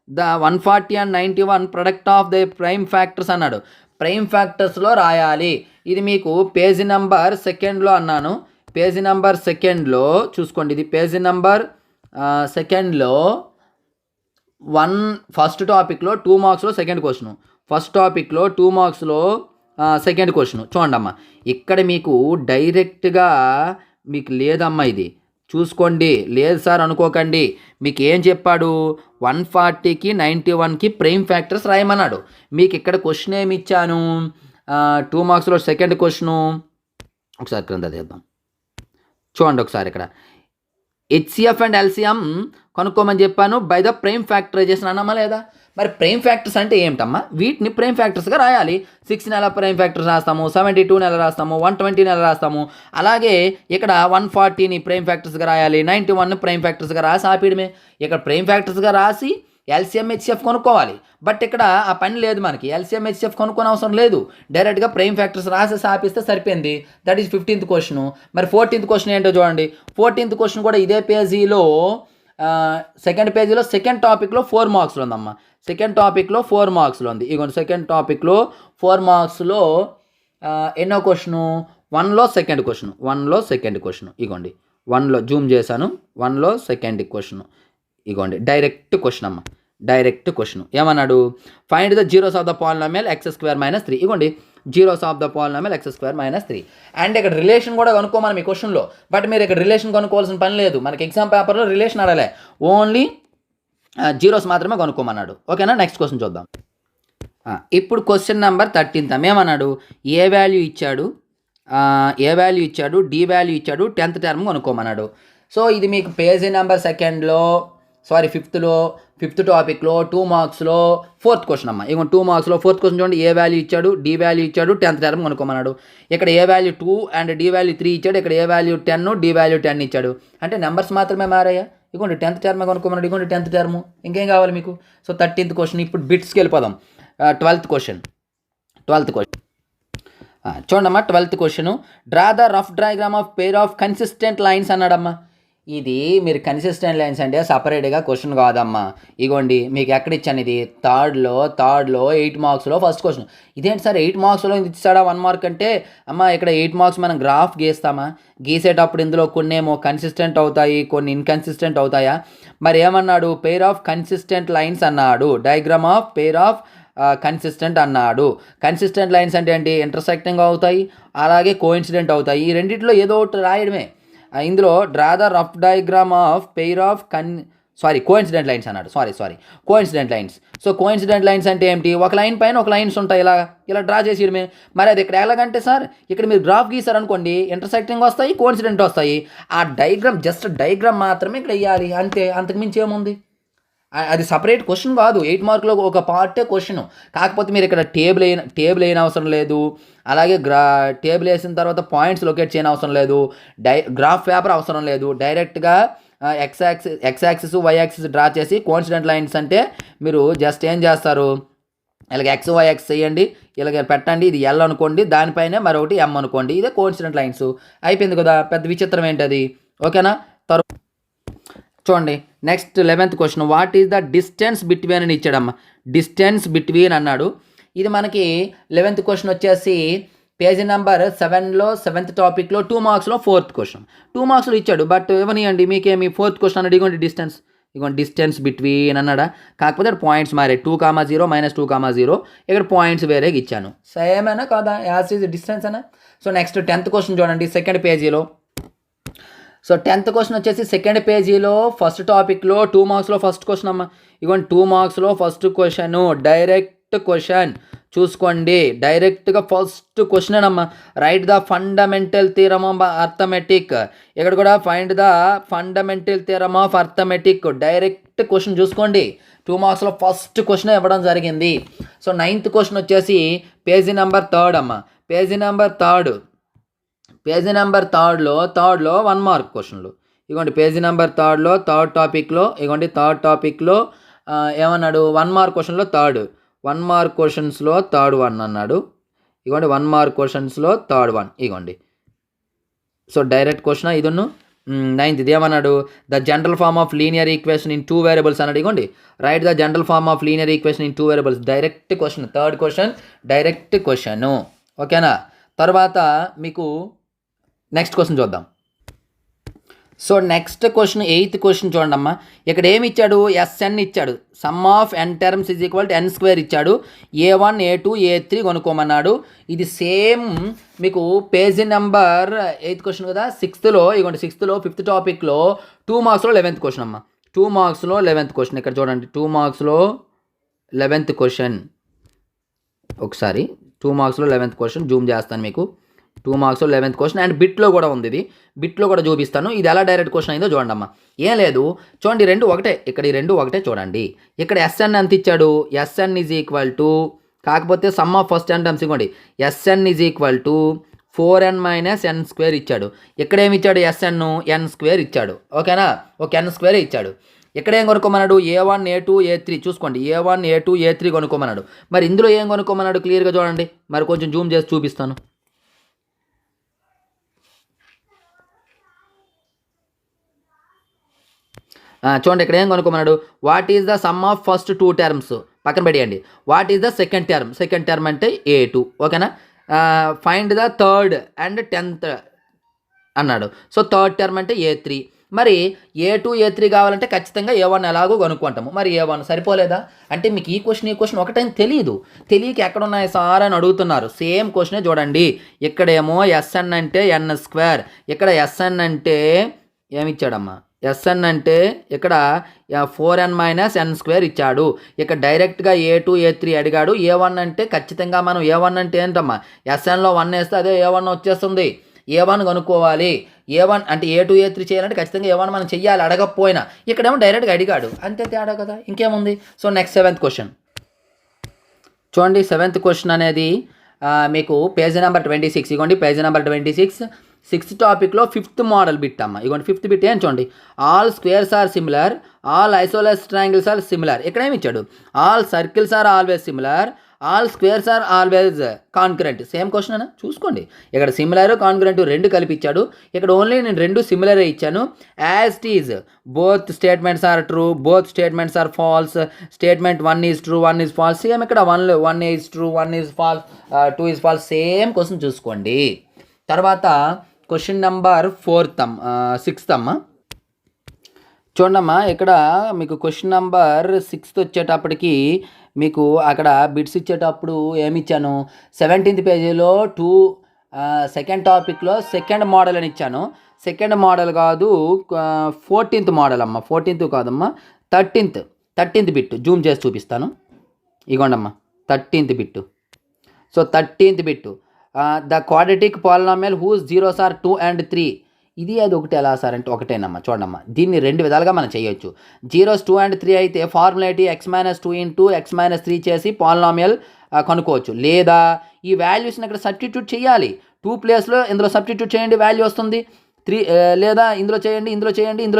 the 140 and 91 product of the prime factors అన్నాడు. ప్రైమ్ ఫ్యాక్టర్స్లో రాయాలి. ఇది మీకు పేజీ నెంబర్ 2లో అన్నాను, పేజీ నెంబర్ 2లో చూసుకోండి, ఇది పేజీ నెంబర్ 2లో ఫస్ట్ టాపిక్లో 2 మార్క్స్లో సెకండ్ క్వశ్చన్, ఫస్ట్ టాపిక్లో 2 మార్క్స్లో సెకండ్ క్వశ్చన్. చూడండి అమ్మా, ఇక్కడ మీకు డైరెక్ట్గా మీకు లేదమ్మా, ఇది చూసుకోండి, లేదు సార్ అనుకోకండి. మీకు ఏం చెప్పాడు, 140కి 91కి ప్రైమ్ ఫ్యాక్టర్స్ రాయమన్నాడు. మీకు ఇక్కడ క్వశ్చన్ ఏమి ఇచ్చాను, 2 మార్క్స్లో సెకండ్ క్వశ్చను, ఒకసారి క్రింద తీద్దాం చూడండి. ఒకసారి ఇక్కడ హెచ్సిఎఫ్ అండ్ ఎల్సిఎం కనుక్కోమని చెప్పాను, బై ద ప్రైమ్ ఫ్యాక్టరైజేషన్ అన్నామా లేదా. మరి ప్రైమ్ ఫ్యాక్టర్స్ అంటే ఏమిటమ్మా, వీటిని ప్రైమ్ ఫ్యాక్టర్స్గా రాయాలి. 6 నెల ప్రైమ్ ఫ్యాక్టర్స్ రాస్తాము, 72 నెల రాస్తాము, 120 నెల రాస్తాము. అలాగే ఇక్కడ 140ని ప్రైమ్ ఫ్యాక్టర్స్గా రాయాలి, 91ని ప్రైమ్ ఫ్యాక్టర్స్గా రాసి ఆపేయడమే. ఇక్కడ ప్రైమ్ ఫ్యాక్టర్స్గా రాసి ఎల్సిఎం హెచ్సిఎఫ్ కొనుక్కోవాలి. బట్ ఇక్కడ ఆ పని లేదు మనకి, ఎల్సిఎం హెచ్సిఎఫ్ కొనుక్కోని అవసరం లేదు, డైరెక్ట్గా ప్రైమ్ ఫ్యాక్టర్స్ రాసేసి ఆపిస్తే సరిపోయింది. That is 15th question. మరి 14th క్వశ్చన్ ఏంటో చూడండి. 14th క్వశ్చన్ కూడా ఇదే పేజీలో సెకండ్ పేజీలో సెకండ్ టాపిక్లో 4 మార్క్స్లో ఉందమ్మా, సెకండ్ టాపిక్లో 4 మార్క్స్లో ఉంది. ఇగోండి సెకండ్ టాపిక్లో 4 మార్క్స్లో ఎన్నో క్వశ్చను, 1లో సెకండ్ క్వశ్చన్, 1లో సెకండ్ క్వశ్చన్. ఇగోండి 1లో జూమ్ చేశాను, 1లో సెకండ్ క్వశ్చన్. ఇగోండి డైరెక్ట్ క్వశ్చన్ అమ్మ, డైరెక్ట్ క్వశ్చన్. ఏమన్నాడు, find the zeros of the polynomial x² - 3. ఇగోండి zeros of the polynomial x² - 3. And ఇక్కడ రిలేషన్ కూడా కనుక్కోమని మీ క్వశ్చన్లో, బట్ మీరు ఇక్కడ రిలేషన్ కనుక్కోవాల్సిన పని లేదు, మనకి ఎగ్జామ్ పేపర్లో రిలేషన్ అడలే, ఓన్లీ జీరోస్ మాత్రమే కనుక్కోమన్నాడు. ఓకేనా, నెక్స్ట్ క్వశ్చన్ చూద్దాం. ఇప్పుడు క్వశ్చన్ నెంబర్ 13 ఏమన్నాడు, ఏ వాల్యూ ఇచ్చాడు, డి వాల్యూ ఇచ్చాడు, 10th టర్మ్ కనుక్కోమన్నాడు. సో ఇది మీకు పేజీ నెంబర్ 2లో సారీ 5th టాపిక్లో 2 మార్క్స్లో 4th క్వశ్చన్ అమ్మ. ఇక 2 మార్క్స్లో 4th క్వశ్చన్ చూడండి, ఏ వాల్యూ ఇచ్చాడు, డి వాల్యూ ఇచ్చాడు, 10th టర్మ్ కనుక్కోమన్నాడు. ఇక్కడ ఏ వాల్యూ 2 అండ్ డి వాల్యూ 3 ఇచ్చాడు, ఇక్కడ ఏ వాల్యూ 10 డి వాల్యూ 10 ఇచ్చాడు. అంటే నెంబర్స్ మాత్రమే మారాయా. ఇగోండి 10th టర్మ్ కనుక్కోమన్నాడు, ఇగోండి 10th టర్మ్. ఇంకేం కావాలి మీకు. So 13th question. ఇప్పుడు బిట్స్కి వెళ్ళిపోదాం. 12th క్వశ్చన్ చూడమ్మా. 12th question, draw the rough diagram of pair of consistent lines అన్నాడమ్మా. ఇది మీరు కన్సిస్టెంట్ లైన్స్ అంటే సపరేట్గా క్వశ్చన్ కాదమ్మా. ఇగోండి మీకు ఎక్కడ ఇచ్చాను, ఇది థర్డ్లో 8 మార్క్స్లో ఫస్ట్ క్వశ్చన్. ఇదేంటి సార్ 8 మార్క్స్లో ఇచ్చాడా 1 మార్క్ అంటే, అమ్మ ఇక్కడ 8 మార్క్స్ మనం గ్రాఫ్ గీస్తామా, గీసేటప్పుడు ఇందులో కొన్ని ఏమో కన్సిస్టెంట్ అవుతాయి, కొన్ని ఇన్కన్సిస్టెంట్ అవుతాయా. మరి ఏమన్నాడు, పెయిర్ ఆఫ్ కన్సిస్టెంట్ లైన్స్ అన్నాడు, diagram of pair of consistent అన్నాడు. కన్సిస్టెంట్ లైన్స్ అంటే ఏంటి, ఇంటర్సెక్టింగ్ అవుతాయి, అలాగే కోఇన్సిడెంట్ అవుతాయి. ఈ రెండిట్లో ఏదో ఒకటి రాయడమే. ఇందులో draw the rough diagram of pair of coincident lines అన్నాడు. Coincident lines. So coincident lines అంటే ఏంటి, ఒక లైన్ పైన ఒక లైన్స్ ఉంటాయి, ఇలా డ్రా చేసేయడమే. మరి అది ఇక్కడ ఎలాగంటే సార్, ఇక్కడ మీరు గ్రాఫ్ గీసారనుకోండి, ఇంటర్సెక్టింగ్ వస్తాయి, కోఇన్సిడెంట్ వస్తాయి. ఆ డయాగ్రామ్ జస్ట్ డయాగ్రామ్ మాత్రమే ఇక్కడ వేయాలి అంతే, అంతకుమించి ఏముంది. అది సపరేట్ క్వశ్చన్ కాదు, 8 మార్కులో ఒక పార్టే క్వశ్చన్. కాకపోతే మీరు ఇక్కడ టేబుల్ అయిన అవసరం లేదు, అలాగే టేబుల్ వేసిన తర్వాత పాయింట్స్ లొకేట్ చేయని అవసరం లేదు, గ్రాఫ్ పేపర్ అవసరం లేదు. డైరెక్ట్గా X axis Y axis draw చేసి కోఇన్సిడెంట్ లైన్స్ అంటే మీరు జస్ట్ ఏం చేస్తారు, ఇలాగ ఎక్స్ వై ఎక్స్ చేయండి, ఇలాగ పెట్టండి, ఇది ఎల్ అనుకోండి, దానిపైనే మరొకటి ఎం అనుకోండి, ఇదే కోఇన్సిడెంట్ లైన్స్. అయిపోయింది కదా, పెద్ద విచిత్రం ఏంటది. ఓకేనా. చూడండి next 11th question, what is the distance between అని ఇచ్చాడమ్మా. డిస్టెన్స్ బిట్వీన్ అన్నాడు. ఇది మనకి 11th క్వశ్చన్ వచ్చేసి పేజీ నెంబర్ 7లో 7th టాపిక్లో 2 మార్క్స్లో 4th క్వశ్చన్. 2 మార్క్స్లో ఇచ్చాడు, బట్ ఇవ్వనియండి మీకేమి 4th క్వశ్చన్ అన్నాడు. ఇదిగోండి డిస్టెన్స్, ఇదిగోండి డిస్టెన్స్ బిట్వీన్ అన్నాడా, కాకపోతే ఇక్కడ పాయింట్స్ మారే 2,0 -2,0 ఇక్కడ పాయింట్స్ వేరేగా ఇచ్చాను. సేమ్ అయినా కాదా, యాజ్ ఈజ్ డిస్టెన్స్ అయినా. సో నెక్స్ట్ 10th క్వశ్చన్ చూడండి సెకండ్ పేజీలో. సో 10th క్వశ్చన్ వచ్చేసి సెకండ్ పేజీలో ఫస్ట్ టాపిక్లో 2 మార్క్స్లో ఫస్ట్ క్వశ్చన్ అమ్మ. ఇదిగోండి 2 మార్క్స్లో ఫస్ట్ క్వశ్చన్ డైరెక్ట్ క్వశ్చన్ చూసుకోండి, డైరెక్ట్గా ఫస్ట్ క్వశ్చన్ అమ్మా. Right the fundamental theorem of arithmetic. ఇక్కడ కూడా find the fundamental theorem of arithmetic direct question చూసుకోండి. 2 మార్క్స్లో ఫస్ట్ క్వశ్చన్ ఇవ్వడం జరిగింది. సో 9th క్వశ్చన్ వచ్చేసి పేజీ నెంబర్ 3 అమ్మ. పేజీ నెంబర్ 3లో 1 మార్క్ క్వశ్చన్లు. ఇదిగోండి పేజీ నెంబర్ 3లో థర్డ్ టాపిక్లో ఏమన్నాడు, 1 మార్క్ క్వశ్చన్లో థర్డ్ 1 మార్క్ క్వశ్చన్స్లో థర్డ్ 1 అన్నాడు. ఇదిగోండి 1 మార్క్ క్వశ్చన్స్లో థర్డ్ 1 ఇదిగోండి. So direct question ఇదన్ను. 9th ఇది ఏమన్నాడు, the general form of linear equation in 2 variables అన్నాడు. ఇదిగోండి write the general form of linear equation in 2 variables direct question, third question direct question. ఓకేనా. తర్వాత మీకు నెక్స్ట్ క్వశ్చన్ చూద్దాం. So next question 8th question చూడండి అమ్మా. ఇక్కడ ఏమి ఇచ్చాడు, Sn ఇచ్చాడు. Sum of n terms is equal to n² ఇచ్చాడు. A1 A2 A3 కొనుక్కోమన్నాడు. ఇది సేమ్ మీకు పేజీ నెంబర్ 8th క్వశ్చన్ కదా. 6thలో ఇదిగోండి 6thలో 5th టాపిక్లో 2 మార్క్స్లో 11th క్వశ్చన్ అమ్మ. 2 మార్క్స్లో 11th క్వశ్చన్ ఇక్కడ చూడండి. 2 మార్క్స్లో 11th క్వశ్చన్. ఒకసారి 2 మార్క్స్లో 11th క్వశ్చన్ జూమ్ చేస్తాను మీకు. 2 మార్క్స్లో 11th క్వశ్చన్ అండ్ బిట్లో కూడా ఉంది. ఇది బిట్లో కూడా చూపిస్తాను. ఇది ఎలా డైరెక్ట్ క్వశ్చన్ అయిందో చూడండి అమ్మా. ఏం లేదు చూడండి, రెండు ఒకటే, ఇక్కడ ఈ రెండు ఒకటే చూడండి. ఇక్కడ Sn ఎంత ఇచ్చాడు, Sn ఈజ్ ఈక్వల్ టు, కాకపోతే some of first n terms ఇవ్వండి. Sn is equal to 4n - n² ఇచ్చాడు. ఇక్కడ ఏమి ఇచ్చాడు, Sn n² ఇచ్చాడు. ఓకేనా, ఒక n² ఇచ్చాడు. ఇక్కడ ఏం కొనుక్కోమన్నాడు, A1 A2 A3 చూసుకోండి. A1 A2 A3 కొనుక్కోమన్నాడు. మరి ఇందులో ఏం కొనుక్కోమన్నాడు క్లియర్గా చూడండి. మరి కొంచెం జూమ్ చేసి చూపిస్తాను. చూడండి ఇక్కడ ఏం కొనుక్కోమన్నాడు, what is the sum of first 2 terms పక్కన పెట్టేయండి. What is the second term అంటే A2. ఓకేనా. Find the third and 10th అన్నాడు. సో థర్డ్ టర్మ్ అంటే A3. మరి A2 A3 కావాలంటే ఖచ్చితంగా A1 ఎలాగో కొనుక్కుంటాము. మరి A1 సరిపోలేదా అంటే మీకు ఈ క్వశ్చన్ ఒకటైనా తెలియక ఎక్కడ ఉన్నాయి సార్ అని అడుగుతున్నారు. సేమ్ క్వశ్చనే చూడండి. ఇక్కడేమో Sn అంటే n², ఇక్కడ Sn అంటే ఏమిచ్చాడమ్మా, Sn అంటే ఇక్కడ 4n - n² ఇచ్చాడు. ఇక్కడ డైరెక్ట్గా A2 A3 అడిగాడు. A1 అంటే ఖచ్చితంగా మనం A1 అంటే ఏంటమ్మా, Snలో 1 వేస్తే అదే A1 వచ్చేస్తుంది. A1 కనుక్కోవాలి. A1 అంటే A2 A3 చేయాలంటే ఖచ్చితంగా A1 మనం చెయ్యాలి అడగకపోయినా. ఇక్కడేమో డైరెక్ట్గా అడిగాడు, అంతే తేడా కదా, ఇంకేముంది. సో నెక్స్ట్ 7th క్వశ్చన్ చూడండి. 7th క్వశ్చన్ అనేది మీకు పేజీ నెంబర్ 26. ఇగోండి పేజీ నెంబర్ 26 6th టాపిక్లో 5th మోడల్ బిట్ అమ్మ. ఇగోండి 5th బిట్ ఏం చూడండి, all squares are similar, all isosceles triangles are similar. ఇక్కడ ఏమి ఇచ్చాడు, all circles are always similar, all squares are always concurrent. Same question అన్న చూసుకోండి. ఇక్కడ సిమిలర్ కాన్కరెంట్ రెండు కలిపి ఇచ్చాడు. ఇక్కడ ఓన్లీ నేను రెండు సిమిలరే ఇచ్చాను. As it is both statements are true, both statements are false, statement 1 is true 1 is false. Same ఇక్కడ 1 is true 1 is false 2 is false. Same question చూసుకోండి. తర్వాత క్వశ్చన్ నెంబర్ 6th అమ్మ. చూడమ్మా ఇక్కడ మీకు క్వశ్చన్ నెంబర్ 6th వచ్చేటప్పటికి మీకు అక్కడ బిట్స్ ఇచ్చేటప్పుడు ఏమి ఇచ్చాను, 17th పేజీలో సెకండ్ టాపిక్లో సెకండ్ మోడల్ అని ఇచ్చాను. సెకండ్ మోడల్ కాదు 14th మోడల్ అమ్మ. 14th కాదమ్మా 13th బిట్ జూమ్ చేసి చూపిస్తాను. ఇగోండమ్మా 13th bit. So 13th bit, the quadratic polynomial whose zeros are 2 and 3. ఇది అది ఒకటి ఎలా సార్ అంటే ఒకటేనమ్మా. చూడమ్మా దీన్ని రెండు విధాలుగా మనం చేయొచ్చు. జీరోస్ 2 and 3 అయితే ఫార్ములేటి x - 2 × x - 3 చేసి పాలినామియల్ కనుక్కోవచ్చు. లేదా ఈ వాల్యూస్ని ఇక్కడ సబ్స్టిట్యూట్ చేయాలి. 2 ప్లేస్లో ఇందులో సబ్స్టిట్యూట్ చేయండి, వాల్యూ వస్తుంది. 3 లేదా ఇందులో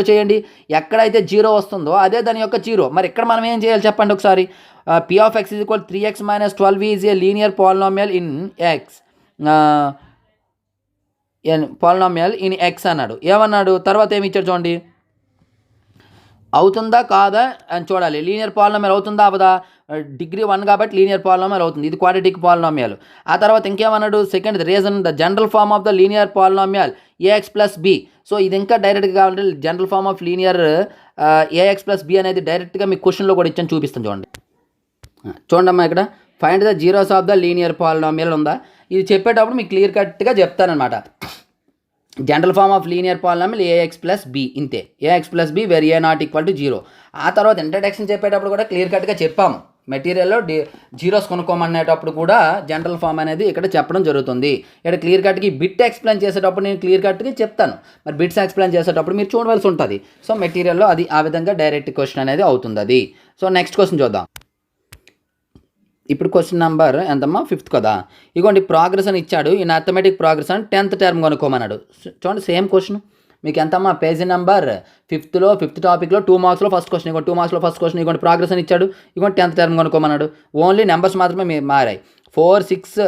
చేయండి. ఎక్కడైతే 0 వస్తుందో అదే దాని యొక్క 0. మరి ఇక్కడ మనం ఏం చేయాలి చెప్పండి ఒకసారి. p of x = 3x - 12 is a linear polynomial in x అన్నాడు. ఏమన్నాడు తర్వాత ఏమి ఇచ్చాడు చూడండి, అవుతుందా కాదా అని చూడాలి. లీనియర్ పాలినామియల్ అవుతుందా అవదా, డిగ్రీ 1 కాబట్టి లీనియర్ పాలినామియల్ అవుతుంది. ఇది క్వాడ్రాటిక్ పాలినామియల్. ఆ తర్వాత ఇంకేమన్నాడు, second reason the general form of the linear polynomial ax + b. So ఇది ఇంకా డైరెక్ట్గా కావాలంటే general form of linear a x plus b అనేది డైరెక్ట్గా మీకు క్వశ్చన్లో కూడా ఇచ్చాను, చూపిస్తాను చూడండి. చూడమ్మా ఇక్కడ find the zeros of the linear polynomial ఉందా, ఇది చెప్పేటప్పుడు మీకు క్లియర్ కట్గా చెప్తానమాట. General form of linear polynomial a x plus b, ఇంతే, a x plus b where a not equal to 0. ఆ తర్వాత ఇంట్రడక్షన్ చెప్పేటప్పుడు కూడా క్లియర్ కట్గా చెప్పాము, మెటీరియల్లో జీరోస్ కొనుక్కోమనేటప్పుడు కూడా జనరల్ ఫామ్ అనేది ఇక్కడ చెప్పడం జరుగుతుంది. ఇక్కడ క్లియర్ కట్కి బిట్ ఎక్స్ప్లెయిన్ చేసేటప్పుడు నేను క్లియర్ కట్గా చెప్తాను, మరి బిట్స్ ఎక్స్ప్లెయిన్ చేసేటప్పుడు మీరు చూడవలసి ఉంటుంది. సో మెటీరియల్లో అది ఆ విధంగా డైరెక్ట్ క్వశ్చన్ అనేది అవుతుంది అది. సో నెక్స్ట్ క్వశ్చన్ చూద్దాం. ఇప్పుడు క్వశ్చన్ నెంబర్ ఎంతమ్మా, 5th కదా. ఇగోండి ప్రోగ్రెస్ అని ఇచ్చాడు, ఈ అథమెటిక్ ప్రోగ్రెస్ అని 10th టర్మ్ కొనుక్కోమన్నాడు. చూడండి సేమ్ క్వశ్చన్ మీకు ఎంతమ్మా, పేజీ నెంబర్ 5th టాపిక్లో 2 మార్క్స్లో ఫస్ట్ క్వశ్చన్, ఇగోండి 2 మార్క్స్లో ఫస్ట్ క్వశ్చన్, ఇగోండి ప్రోగ్రెస్ అని ఇచ్చాడు, ఇగోండి 10th టర్మ్ కొనుక్కోమన్నాడు. ఓన్లీ నెంబర్స్ మాత్రమే మారాయి, 4, 6,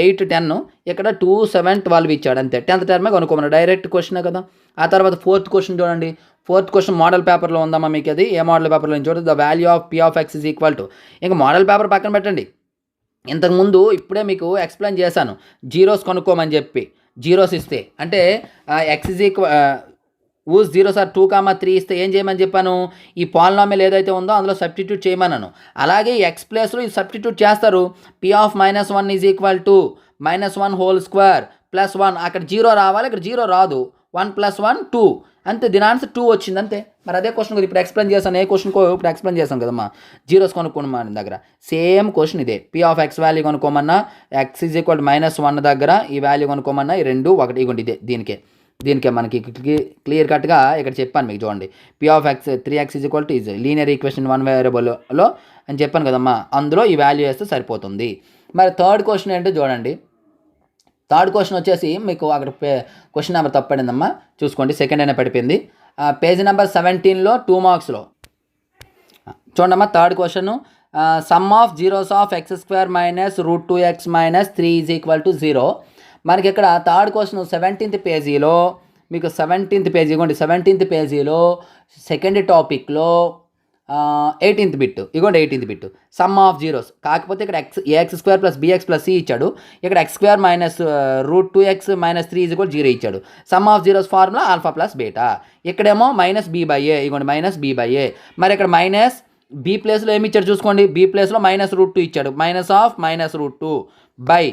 8, 10, ఇక్కడ 2, 7, 12 ఇచ్చాడు అంతే. 10th టర్మే కొనుక్కోమన్నాడు, డైరెక్ట్ క్వశ్చనే కదా. ఆ తర్వాత 4th క్వశ్చన్ చూడండి, 4th క్వశ్చన్ మోడల్ పేపర్లో ఉందమ్మా మీకు, అది ఏ మోడల్ పేపర్లో చూడండి, the value of P of X is equal to, ఇంకా మోడల్ పేపర్ పక్కన పెట్టండి. ఇంతకుముందు ఇప్పుడే మీకు ఎక్స్ప్లెయిన్ చేశాను, జీరోస్ కొనుక్కోమని చెప్పి, జీరోస్ ఇస్తే అంటే x is equal whose zeros are 2, 3 ఇస్తే ఏం చేయమని చెప్పాను, ఈ పాలినామియల్ ఏదైతే ఉందో అందులో సబ్స్టిట్యూట్ చేయమన్నాను. అలాగే ఎక్స్ ప్లేస్లో ఇది సబ్స్టిట్యూట్ చేస్తారు, P of -1 is equal to -1 whole square plus 1, అక్కడ 0 రావాలి, ఇక్కడ 0 రాదు, 1 + 1 2 అంతే. దీని ఆన్సర్ 2 వచ్చింది అంతే. మరి అదే క్వశ్చన్ కదా ఇప్పుడు ఎక్స్ప్లెయిన్ చేశాను, ఏ క్వశ్చన్కో ఇప్పుడు ఎక్స్ప్లెయిన్ చేశాను కదమ్మా, జీరోస్ కొనుక్కోమా దగ్గర సేమ్ క్వశ్చన్ ఇదే. పీ ఆఫ్ ఎక్స్ వాల్యూ కొనుక్కోమన్నా, ఎక్స్ ఈజ్ ఈక్వల్ -1 దగ్గర ఈ వాల్యూ కొనుక్కోమన్నా, ఈ 2 1 ఇవ్వండి, ఇదే దీనికే మనకి క్లియర్ కట్గా ఇక్కడ చెప్పాను మీకు చూడండి. P of X 3x is equal to is linear equation 1 వేరియబుల్లో అని చెప్పాను కదమ్మా, అందులో ఈ వాల్యూ వేస్తే సరిపోతుంది. మరి థర్డ్ క్వశ్చన్ ఏంటో చూడండి. థర్డ్ క్వశ్చన్ వచ్చేసి మీకు అక్కడ క్వశ్చన్ నెంబర్ తప్పడిందమ్మా, చూసుకోండి, సెకండ్ అయినా పడిపోయింది. పేజ్ నెంబర్ 17లో 2 మార్క్స్లో చూడమ్మా. Third question, some of zeros of x² - √2x - 3 is equal to 0. మనకి ఇక్కడ థర్డ్ క్వశ్చన్ 17th పేజీలో మీకు 17th పేజీ ఇవ్వండి, 17th పేజీలో సెకండ్ టాపిక్లో 18th బిట్, ఇగోండి 18th bit, some of zeros. కాకపోతే ఇక్కడ ax² + bx + c ఇచ్చాడు, ఇక్కడ x² - √2x - 3 ఈజ్ ఈక్వల్ 0 ఇచ్చాడు. Sum of zeros formula alpha plus beta, ఇక్కడేమో -b/a, ఇగోండి -b/a. మరి ఇక్కడ b ప్లేస్లో ఏమి ఇచ్చాడు చూసుకోండి, b ప్లేస్లో -√2 ఇచ్చాడు, -√2 బై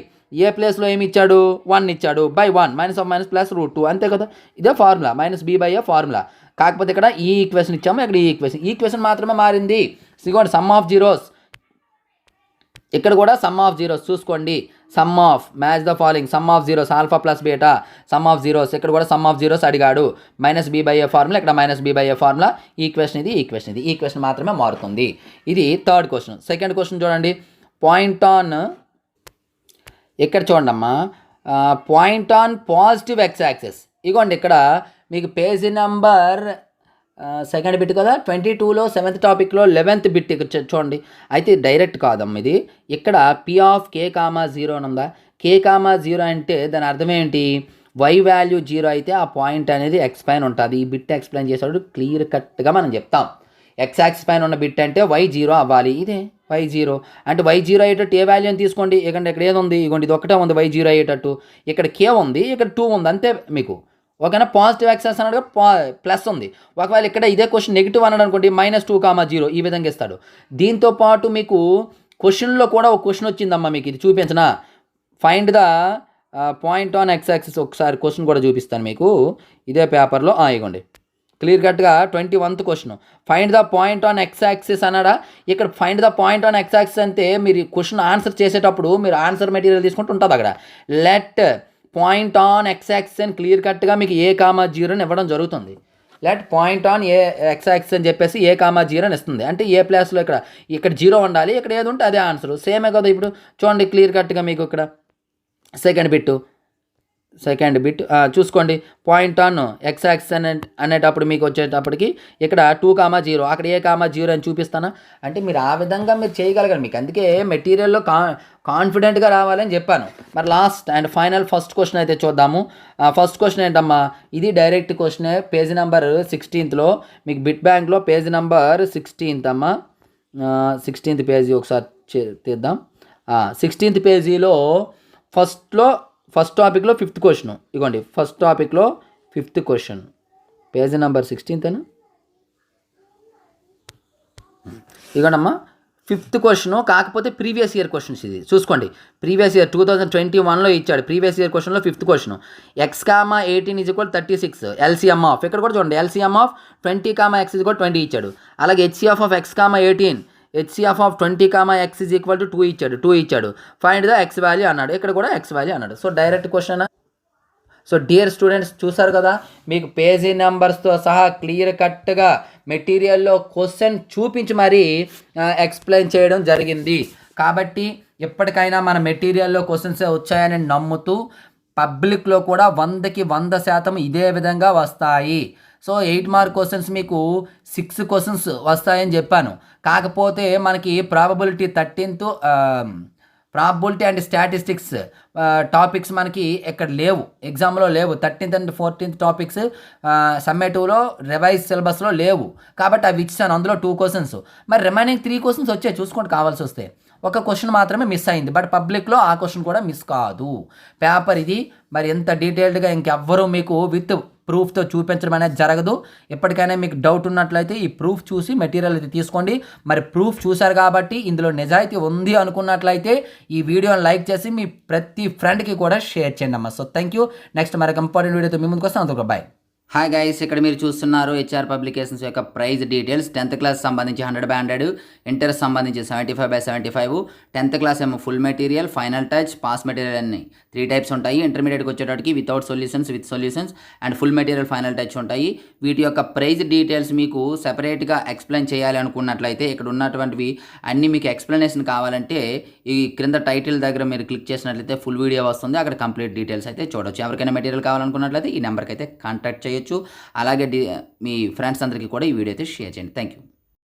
ఏ ప్లేస్లో ఏమి ఇచ్చాడు, 1 ఇచ్చాడు, బై 1 -(-) ప్లస్ √2 అంతే కదా. ఇదే ఫార్ములా, -b/a ఫార్ములా. కాకపోతే ఇక్కడ ఈ ఈక్వేషన్ ఇచ్చాము, ఇక్కడ ఈ ఈక్వేషన్ మాత్రమే మారింది. ఇదిగోండి సమ్ ఆఫ్ జీరోస్, ఇక్కడ కూడా సమ్ ఆఫ్ జీరోస్ చూసుకోండి, some of match the following, some of zeros alpha plus beta, some of zeros, ఇక్కడ కూడా సమ్ ఆఫ్ జీరోస్ అడిగాడు, -b/a ఫార్ములా, ఇక్కడ -b/a ఫార్ములా. ఈక్వేషన్ ఇది, ఈక్వేషన్ మాత్రమే మారుతుంది. ఇది థర్డ్ క్వశ్చన్. సెకండ్ క్వశ్చన్ చూడండి, పాయింట్ ఆన్, ఇక్కడ చూడండి అమ్మా, point on positive X access. ఇగోండి ఇక్కడ మీకు పేజీ నెంబర్ సెకండ్ బిట్ కదా, 22లో 7th టాపిక్లో 11th బిట్ చూడండి. అయితే డైరెక్ట్ కాదమ్మా ఇది, ఇక్కడ పీ ఆఫ్ k, 0 అని ఉందా, k, 0 అంటే దాని అర్థం ఏంటి, y వాల్యూ 0 అయితే ఆ పాయింట్ అనేది x పైన ఉంటుంది. ఈ బిట్ ఎక్స్ప్లెయిన్ చేసేటప్పుడు క్లియర్ కట్గా మనం చెప్తాం, x యాక్సిస్ పైన ఉన్న బిట్ అంటే y 0 అవ్వాలి, ఇదే y 0 అంటే y 0 అయ్యేటట్టు ఏ వాల్యూ అని తీసుకోండి. ఇక్కడ ఏది ఉంది, ఇగోండి ఇది ఒకటే ఉంది, y 0 అయ్యేటట్టు, ఇక్కడ k ఉంది, ఇక్కడ 2 ఉంది అంతే మీకు. ఓకేనా, పాజిటివ్ యాక్సెస్ అన్నాడు ప్లస్ ఉంది. ఒకవేళ ఇక్కడ ఇదే క్వశ్చన్ నెగిటివ్ అన్నాడు అనుకోండి, -2, 0 ఈ విధంగా ఇస్తాడు. దీంతో పాటు మీకు క్వశ్చన్లో కూడా ఒక క్వశ్చన్ వచ్చిందమ్మా, మీకు ఇది చూపించనా, find the point on x axis. ఒకసారి క్వశ్చన్ కూడా చూపిస్తాను మీకు ఇదే పేపర్లో, ఇగోండి క్లియర్ కట్గా 21th question, find the point on x axis అన్నాడా. ఇక్కడ find the point on x axis అంటే మీరు క్వశ్చన్ ఆన్సర్ చేసేటప్పుడు మీరు ఆన్సర్ మెటీరియల్ తీసుకుంటూ ఉంటుంది, అక్కడ let point on x axis అని క్లియర్ కట్గా మీకు a, 0 ఇవ్వడం జరుగుతుంది. Let point on x axis అని చెప్పేసి a, 0 అని ఇస్తుంది. అంటే ఏ ప్లేస్లో ఇక్కడ 0 ఉండాలి, ఇక్కడ ఏది ఉంటే అదే ఆన్సర్, సేమే కదా. ఇప్పుడు చూడండి క్లియర్ కట్గా మీకు ఇక్కడ సెకండ్ బిట్ చూసుకోండి, పాయింట్ ఆన్ ఎక్స్ యాక్సిస్ అనేటప్పుడు మీకు వచ్చేటప్పటికి ఇక్కడ 2, 0, అక్కడ a, 0 అని చూపిస్తానా. అంటే మీరు ఆ విధంగా మీరు చేయగలగాలి. మీకు అందుకే మెటీరియల్లో కాన్ఫిడెంట్గా రావాలని చెప్పాను. మరి last and final first question అయితే చూద్దాము. ఫస్ట్ క్వశ్చన్ ఏంటమ్మా, ఇది డైరెక్ట్ క్వశ్చనే, పేజీ నెంబర్ 16లో మీకు బిట్ బ్యాంక్లో పేజీ నెంబర్ 16 అమ్మా, 16th పేజీ ఒకసారి తీద్దాం. 16th పేజీలో ఫస్ట్ టాపిక్లో 5th క్వశ్చన్, ఇగోండి ఫస్ట్ టాపిక్లో 5th question page number 16 ఇగోనమ్మా 5th question, కాకపోతే ప్రీవియస్ ఇయర్ క్వశ్చన్స్ ఇది చూసుకోండి. ప్రీవియస్ ఇయర్ 2021లో ఇచ్చాడు. ప్రీవియస్ ఇయర్ క్వశ్చన్లో 5th question, x,18 = 36 LCM of, ఇక్కడ కూడా చూడండి ఎల్సిఎం ఆఫ్ 20, x 20 ఇచ్చాడు. అలాగే HCF of x,18 HCF of 20, x = 2 ఇచ్చాడు. ఫైండ్ ద x వాల్యూ అన్నాడు. ఇక్కడ కూడా x వాల్యూ అన్నాడు. So direct question. So dear students చూసారు కదా, మీకు పేజీ నెంబర్స్తో సహా క్లియర్ కట్గా మెటీరియల్లో క్వశ్చన్ చూపించి మరీ ఎక్స్ప్లెయిన్ చేయడం జరిగింది. కాబట్టి ఎప్పటికైనా మన మెటీరియల్లో క్వశ్చన్స్ వచ్చాయని నమ్ముతూ పబ్లిక్లో కూడా 100కి 100% ఇదే విధంగా వస్తాయి. సో 8 మార్క్ క్వశ్చన్స్ మీకు 6 క్వశ్చన్స్ వస్తాయని చెప్పాను. కాకపోతే మనకి ప్రాబబిలిటీ అండ్ స్టాటిస్టిక్స్ టాపిక్స్ మనకి ఎక్కడ లేవు, ఎగ్జామ్లో లేవు. 13th and 14th topics సమ్మేటివ్లో revise సిలబస్లో లేవు. కాబట్టి అవి ఇచ్చాను, అందులో 2 క్వశ్చన్స్. మరి రిమైనింగ్ 3 క్వశ్చన్స్ వచ్చాయి చూసుకోండి కావాల్సి వస్తే. ఒక క్వశ్చన్ మాత్రమే మిస్ అయింది, బట్ పబ్లిక్లో ఆ క్వశ్చన్ కూడా మిస్ కాదు. పేపర్ ఇది మరి ఎంత డీటెయిల్డ్గా ఇంకెవ్వరూ మీకు విత్ ప్రూఫ్తో చూపించడం అనేది జరగదు. ఎప్పటికైనా మీకు డౌట్ ఉన్నట్లయితే ఈ ప్రూఫ్ చూసి మెటీరియల్ అయితే తీసుకోండి. మరి ప్రూఫ్ చూశారు కాబట్టి ఇందులో నిజాయితీ ఉంది అనుకున్నట్లయితే ఈ వీడియోని లైక్ చేసి మీ ప్రతి ఫ్రెండ్కి కూడా షేర్ చేయండి అమ్మా. So thank you. నెక్స్ట్ మరొక ఇంపార్టెంట్ వీడియోతో మీ ముందుకు వస్తాను. అంతకు బాయ్. హాయ్ గైస్, ఇక్కడ మీరు చూస్తున్నారు హెచ్ఆర్ పబ్లికేషన్స్ యొక్క ప్రైజ్ డీటెయిల్స్. 10th క్లాస్ సంబంధించి 100/100, ఇంటర్ సంబంధించి 75/75, 10th క్లాస్ ఏమో full material, final touch, pass material అన్ని 3 టైప్స్ ఉంటాయి. ఇంటర్మీడియట్కి వచ్చేటప్పటికి without solutions, with solutions and full material, final touch ఉంటాయి. వీటి యొక్క ప్రైజ్ డీటెయిల్స్ మీకు సెపరేట్గా ఎక్స్ప్లెయిన్ చేయాలి అనుకున్నట్లయితే ఇక్కడ ఉన్నటువంటివి అన్నీ మీకు ఎక్స్ప్లెనేషన్ కావాలంటే ఈ క్రింద టైటిల్ దగ్గర మీరు క్లిక్ చేసినట్లయితే ఫుల్ వీడియో వస్తుంది. అక్కడ కంప్లీట్ డీటెయిల్స్ అయితే చూడొచ్చు. ఎవరికైనా మెటీరియల్ కావాలనుకున్నట్లయితే ఈ నెంబర్కి అయితే కాంటాక్ట్ చేయొచ్చు. అలాగే మీ ఫ్రెండ్స్ అందరికీ కూడా ఈ వీడియో అయితే షేర్ చేయండి. Thank you.